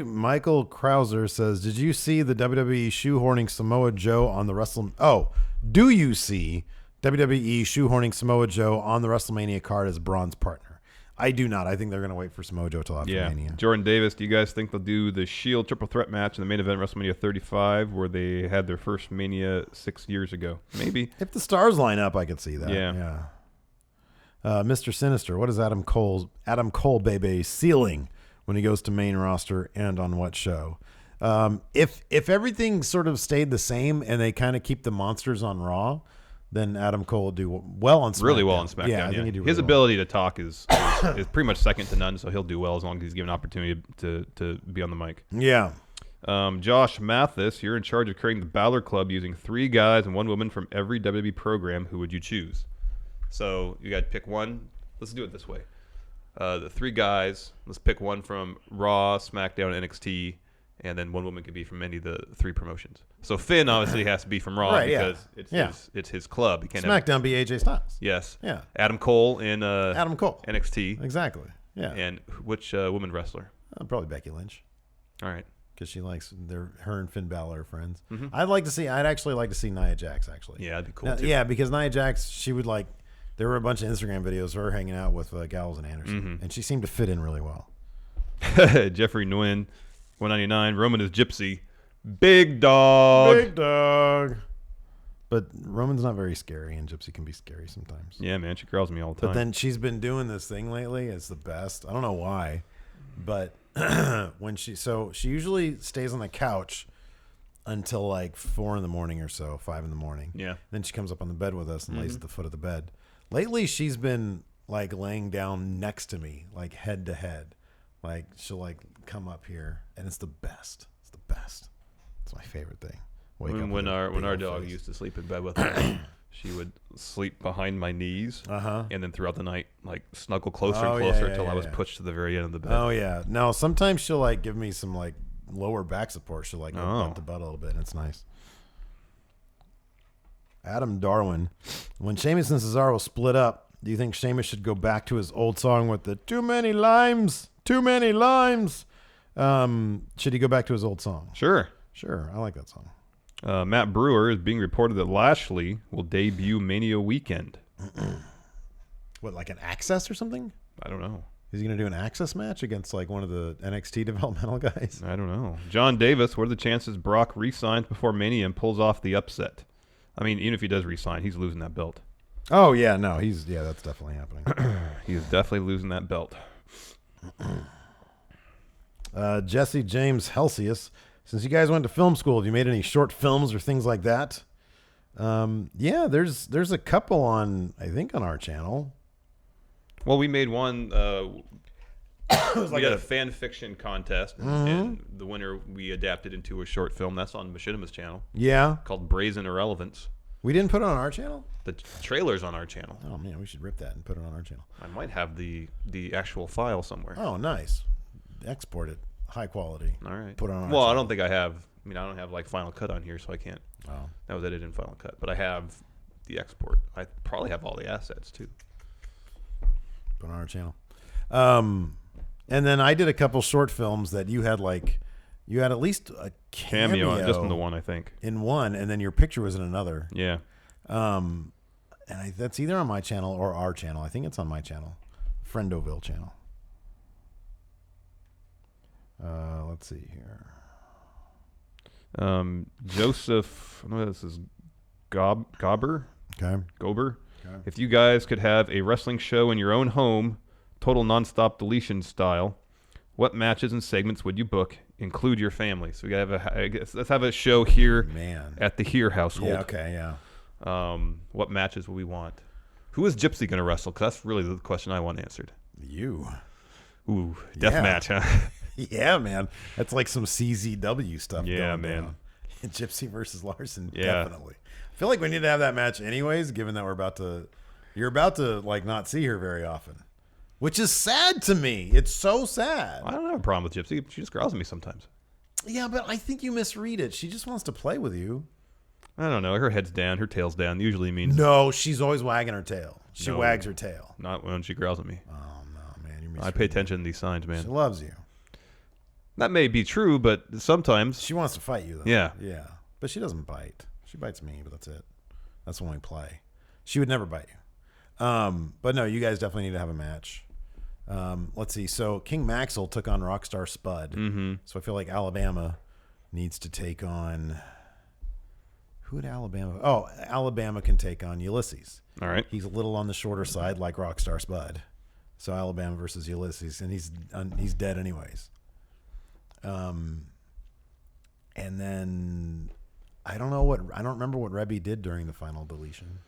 Speaker 3: Michael Krauser says, did you see the WWE shoehorning Samoa Joe on the do you see WWE shoehorning Samoa Joe on the WrestleMania card as Braun's partner? I do not. I think they're going to wait for Samoa Joe till after Mania.
Speaker 4: Jordan Davis, do you guys think they'll do the Shield triple threat match in the main event of WrestleMania 35 where they had their first Mania 6 years ago? Maybe.
Speaker 3: If the stars line up, I could see that.
Speaker 4: Yeah.
Speaker 3: Mr. Sinister, what is Adam Cole baby ceiling when he goes to main roster and on what show? If everything sort of stayed the same and they kind of keep the monsters on Raw, then Adam Cole will do well on SmackDown.
Speaker 4: Really well on SmackDown.
Speaker 3: Yeah, I think he'd do
Speaker 4: his
Speaker 3: really
Speaker 4: ability to talk is pretty much second to none, so he'll do well as long as he's given an opportunity to be on the mic.
Speaker 3: Yeah.
Speaker 4: Josh Mathis, you're in charge of creating the Balor Club using 3 guys and 1 woman from every WWE program. Who would you choose? So you got to pick one. Let's do it this way. The 3 guys, let's pick one from Raw, SmackDown, and NXT, and then 1 woman could be from any of the 3 promotions. So Finn obviously has to be from Raw because it's his club. He can't
Speaker 3: SmackDown be AJ Styles.
Speaker 4: Yes.
Speaker 3: Yeah.
Speaker 4: Adam Cole in
Speaker 3: Adam Cole.
Speaker 4: NXT.
Speaker 3: Exactly. Yeah.
Speaker 4: And which woman wrestler?
Speaker 3: Probably Becky Lynch.
Speaker 4: All right.
Speaker 3: Because she likes her and Finn Balor are friends.
Speaker 4: Mm-hmm.
Speaker 3: I'd actually like to see Nia Jax actually.
Speaker 4: Yeah, that'd be cool too.
Speaker 3: Yeah, because Nia Jax, she would like. There were a bunch of Instagram videos of her hanging out with Gallows and Anderson, and she seemed to fit in really well.
Speaker 4: Jeffrey Nguyen, 199. Roman is Gypsy. Big dog.
Speaker 3: Big dog. But Roman's not very scary, and Gypsy can be scary sometimes.
Speaker 4: Yeah, man, she growls me all the time.
Speaker 3: But then she's been doing this thing lately. It's the best. I don't know why, but when she usually stays on the couch until like 4 a.m. or so, 5 a.m.
Speaker 4: Yeah.
Speaker 3: Then she comes up on the bed with us and lays at the foot of the bed. Lately, she's been like laying down next to me, like head to head. Like she'll like come up here, and it's the best. It's the best. It's my favorite thing.
Speaker 4: When our dog used to sleep in bed with us, she would sleep behind my knees, and then throughout the night, like snuggle closer and closer until I was pushed to the very end of the bed.
Speaker 3: Oh yeah. No, sometimes she'll like give me some like lower back support. She'll like butt the butt a little bit, and it's nice. Adam Darwin, when Sheamus and Cesaro split up, do you think Sheamus should go back to his old song with the too many limes? Too many limes. Should he go back to his old song?
Speaker 4: Sure.
Speaker 3: I like that song.
Speaker 4: Matt Brewer is being reported that Lashley will debut Mania weekend.
Speaker 3: What, like an Access or something?
Speaker 4: I don't know.
Speaker 3: Is he going to do an Access match against like one of the NXT developmental guys?
Speaker 4: I don't know. John Davis, what are the chances Brock re-signs before Mania and pulls off the upset? I mean, even if he does re-sign, he's losing that belt.
Speaker 3: Oh, yeah. No, that's definitely happening.
Speaker 4: He's definitely losing that belt.
Speaker 3: Jesse James Helsius, since you guys went to film school, have you made any short films or things like that? Yeah, there's a couple on our channel.
Speaker 4: Well, we made one. We had a fan fiction contest, and the winner we adapted into a short film. That's on Machinima's channel.
Speaker 3: Yeah,
Speaker 4: called Brazen Irrelevance.
Speaker 3: We didn't put it on our channel?
Speaker 4: The trailer's on our channel.
Speaker 3: Oh, man, we should rip that and put it on our channel.
Speaker 4: I might have the actual file somewhere.
Speaker 3: Oh, nice. Export it. High quality.
Speaker 4: All right.
Speaker 3: Put it on our
Speaker 4: Well,
Speaker 3: channel.
Speaker 4: I don't think I have. I mean, I don't have like Final Cut on here, so I can't.
Speaker 3: Oh.
Speaker 4: That was edited in Final Cut. But I have the export. I probably have all the assets, too.
Speaker 3: Put it on our channel. And then I did a couple short films that you had at least a cameo
Speaker 4: just in the one, I think.
Speaker 3: In one, and then your picture was in another.
Speaker 4: Yeah.
Speaker 3: And that's either on my channel or our channel. I think it's on my channel, Friendoville channel. Let's see here.
Speaker 4: Joseph, I don't know, this is Gober.
Speaker 3: Okay.
Speaker 4: Gober.
Speaker 3: Okay.
Speaker 4: If you guys could have a wrestling show in your own home, total nonstop deletion style, what matches and segments would you book? Include your family. So we gotta let's have a show here at the Here household.
Speaker 3: Yeah. Okay. Yeah.
Speaker 4: What matches will we want? Who is Gypsy gonna wrestle? Because that's really the question I want answered.
Speaker 3: You.
Speaker 4: Ooh, death match, huh?
Speaker 3: Yeah, man. That's like some CZW stuff.
Speaker 4: Yeah,
Speaker 3: going
Speaker 4: man.
Speaker 3: Down. Gypsy versus Larson.
Speaker 4: Yeah.
Speaker 3: Definitely. I feel like we need to have that match anyways, given that you're about to like not see her very often, which is sad to me. It's so sad.
Speaker 4: I don't have a problem with Gypsy. She just growls at me sometimes.
Speaker 3: Yeah, but I think you misread it. She just wants to play with you.
Speaker 4: I don't know. Her head's down. Her tail's down. Usually means
Speaker 3: no. She's always wagging her tail. She wags her tail.
Speaker 4: Not when she growls at me.
Speaker 3: Oh no, man!
Speaker 4: I pay attention to these signs, man.
Speaker 3: She loves you.
Speaker 4: That may be true, but sometimes
Speaker 3: she wants to fight you, though.
Speaker 4: Yeah.
Speaker 3: Yeah. But she doesn't bite. She bites me, but that's it. That's when we play. She would never bite you. But no, you guys definitely need to have a match. Let's see. So King Maxwell took on Rockstar Spud.
Speaker 4: Mm-hmm.
Speaker 3: So I feel like Alabama needs to take on... Who would Alabama... Oh, Alabama can take on Ulysses.
Speaker 4: All right.
Speaker 3: He's a little on the shorter side like Rockstar Spud. So Alabama versus Ulysses. And he's dead anyways. And then I don't remember what Rebby did during the final deletion.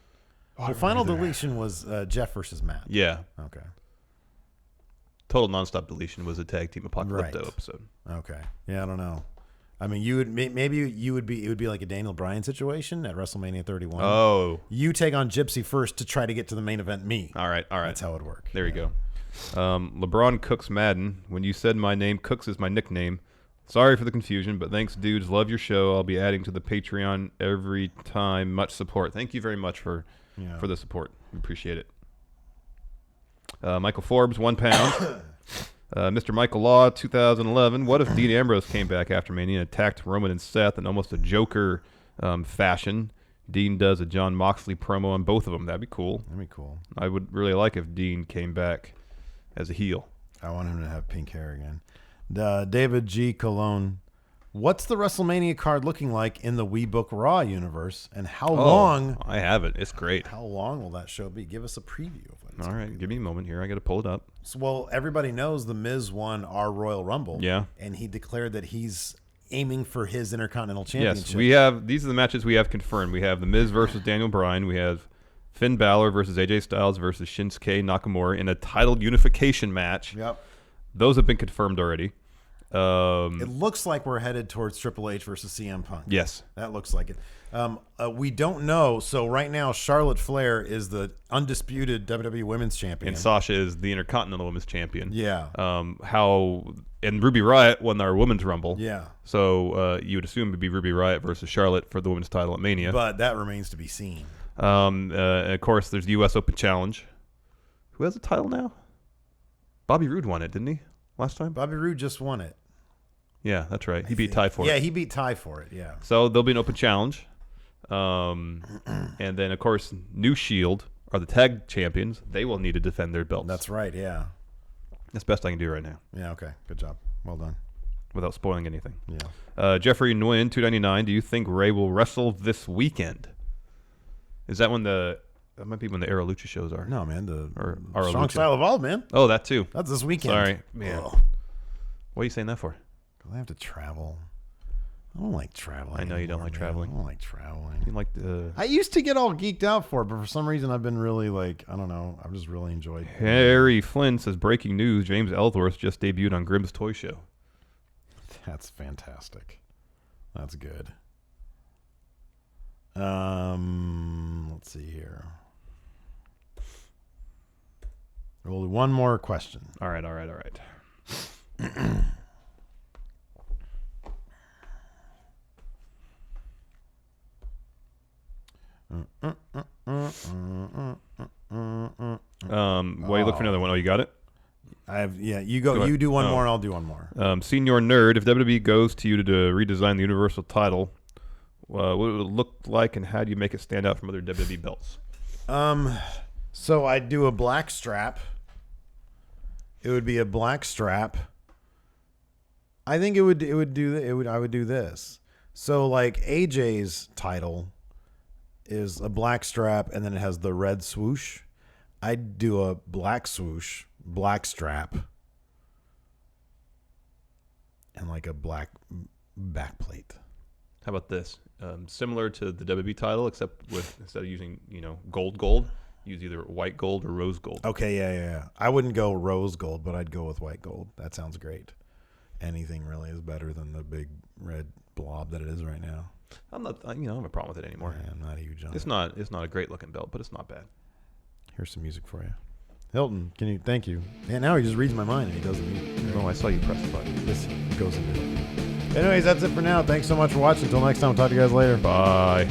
Speaker 3: The final deletion was Jeff versus Matt.
Speaker 4: Yeah.
Speaker 3: Okay.
Speaker 4: Total nonstop deletion was a tag team Apocalypto episode.
Speaker 3: Okay. Yeah, I don't know. I mean, it would be like a Daniel Bryan situation at WrestleMania 31.
Speaker 4: Oh.
Speaker 3: You take on Gypsy first to try to get to the main event. Me.
Speaker 4: All right.
Speaker 3: That's how it would work.
Speaker 4: There you go. LeBron Cooks Madden. When you said my name, Cooks is my nickname. Sorry for the confusion, but thanks, dudes. Love your show. I'll be adding to the Patreon every time. Much support. Thank you very much for the support. We appreciate it. Michael Forbes, £1. Mr. Michael Law, 2011. What if Dean Ambrose came back after Mania and attacked Roman and Seth in almost a Joker fashion? Dean does a John Moxley promo on both of them. That'd be cool.
Speaker 3: That'd be cool.
Speaker 4: I would really like if Dean came back as a heel.
Speaker 3: I want him to have pink hair again. David G. Cologne. What's the WrestleMania card looking like in the We Book Raw universe, and how long?
Speaker 4: I have it. It's great.
Speaker 3: How long will that show be? Give us a preview of it.
Speaker 4: All right, give me a moment here. I got to pull it up.
Speaker 3: So, well, everybody knows The Miz won our Royal Rumble.
Speaker 4: Yeah.
Speaker 3: And he declared that he's aiming for his Intercontinental Championship.
Speaker 4: Yes, we have. These are the matches we have confirmed. We have The Miz versus Daniel Bryan. We have Finn Balor versus AJ Styles versus Shinsuke Nakamura in a title unification match.
Speaker 3: Yep.
Speaker 4: Those have been confirmed already.
Speaker 3: It looks like we're headed towards Triple H versus CM Punk.
Speaker 4: Yes.
Speaker 3: That looks like it. We don't know. So right now, Charlotte Flair is the undisputed WWE Women's Champion.
Speaker 4: And Sasha is the Intercontinental Women's Champion.
Speaker 3: Yeah.
Speaker 4: And Ruby Riott won our Women's Rumble.
Speaker 3: Yeah.
Speaker 4: So you would assume it would be Ruby Riott versus Charlotte for the Women's title at Mania.
Speaker 3: But that remains to be seen.
Speaker 4: Of course, there's the U.S. Open Challenge. Who has the title now? Bobby Roode won it, didn't he? Last time?
Speaker 3: Bobby Roode just won it.
Speaker 4: Yeah, that's right. He beat Ty for it.
Speaker 3: Yeah, he beat Ty for it, yeah.
Speaker 4: So there'll be an open challenge. And then, of course, New Shield are the tag champions. They will need to defend their belts.
Speaker 3: That's right, yeah.
Speaker 4: That's the best I can do right now.
Speaker 3: Yeah, okay. Good job. Well done.
Speaker 4: Without spoiling anything.
Speaker 3: Yeah.
Speaker 4: Jeffrey Nguyen, $2.99. Do you think Ray will wrestle this weekend? Is that when that might be when the Aero Lucha shows are?
Speaker 3: No, man.
Speaker 4: Or
Speaker 3: Strong Style Evolved, man.
Speaker 4: Oh, that too.
Speaker 3: That's this weekend.
Speaker 4: Sorry, man.
Speaker 3: Ugh.
Speaker 4: What are you saying that for?
Speaker 3: Because I have to travel. I don't like traveling.
Speaker 4: I know you don't like traveling.
Speaker 3: I don't like traveling.
Speaker 4: You like
Speaker 3: I used to get all geeked out for it, but for some reason I've been really I don't know. I've just really enjoyed it.
Speaker 4: Harry Flynn says, breaking news, James Ellsworth just debuted on Grimm's Toy Show.
Speaker 3: That's fantastic. That's good. Let's see here. We'll do one more question.
Speaker 4: All right. While you look for another one. Oh, you got it?
Speaker 3: You go you do one more and I'll do one more.
Speaker 4: Senior Nerd, if WWE goes to you to redesign the Universal title, what would it look like and how do you make it stand out from other WWE belts?
Speaker 3: So I'd do a black strap. It would be a black strap. I think I would do this. So like AJ's title is a black strap and then it has the red swoosh. I'd do a black swoosh, black strap, and like a black back plate.
Speaker 4: How about this? Similar to the WWE title, except with instead of using gold, use either white gold or rose gold.
Speaker 3: Okay, yeah. I wouldn't go rose gold, but I'd go with white gold. That sounds great. Anything really is better than the big red blob that it is right now.
Speaker 4: I don't have a problem with it anymore.
Speaker 3: Yeah, I'm not huge on it.
Speaker 4: It's not a great looking belt, but it's not bad.
Speaker 3: Here's some music for you. Hilton, thank you. And now he just reads my mind and he does the music.
Speaker 4: Oh, I saw you press the button.
Speaker 3: This goes into it. Anyways, that's it for now. Thanks so much for watching. Until next time, we'll talk to you guys later.
Speaker 4: Bye.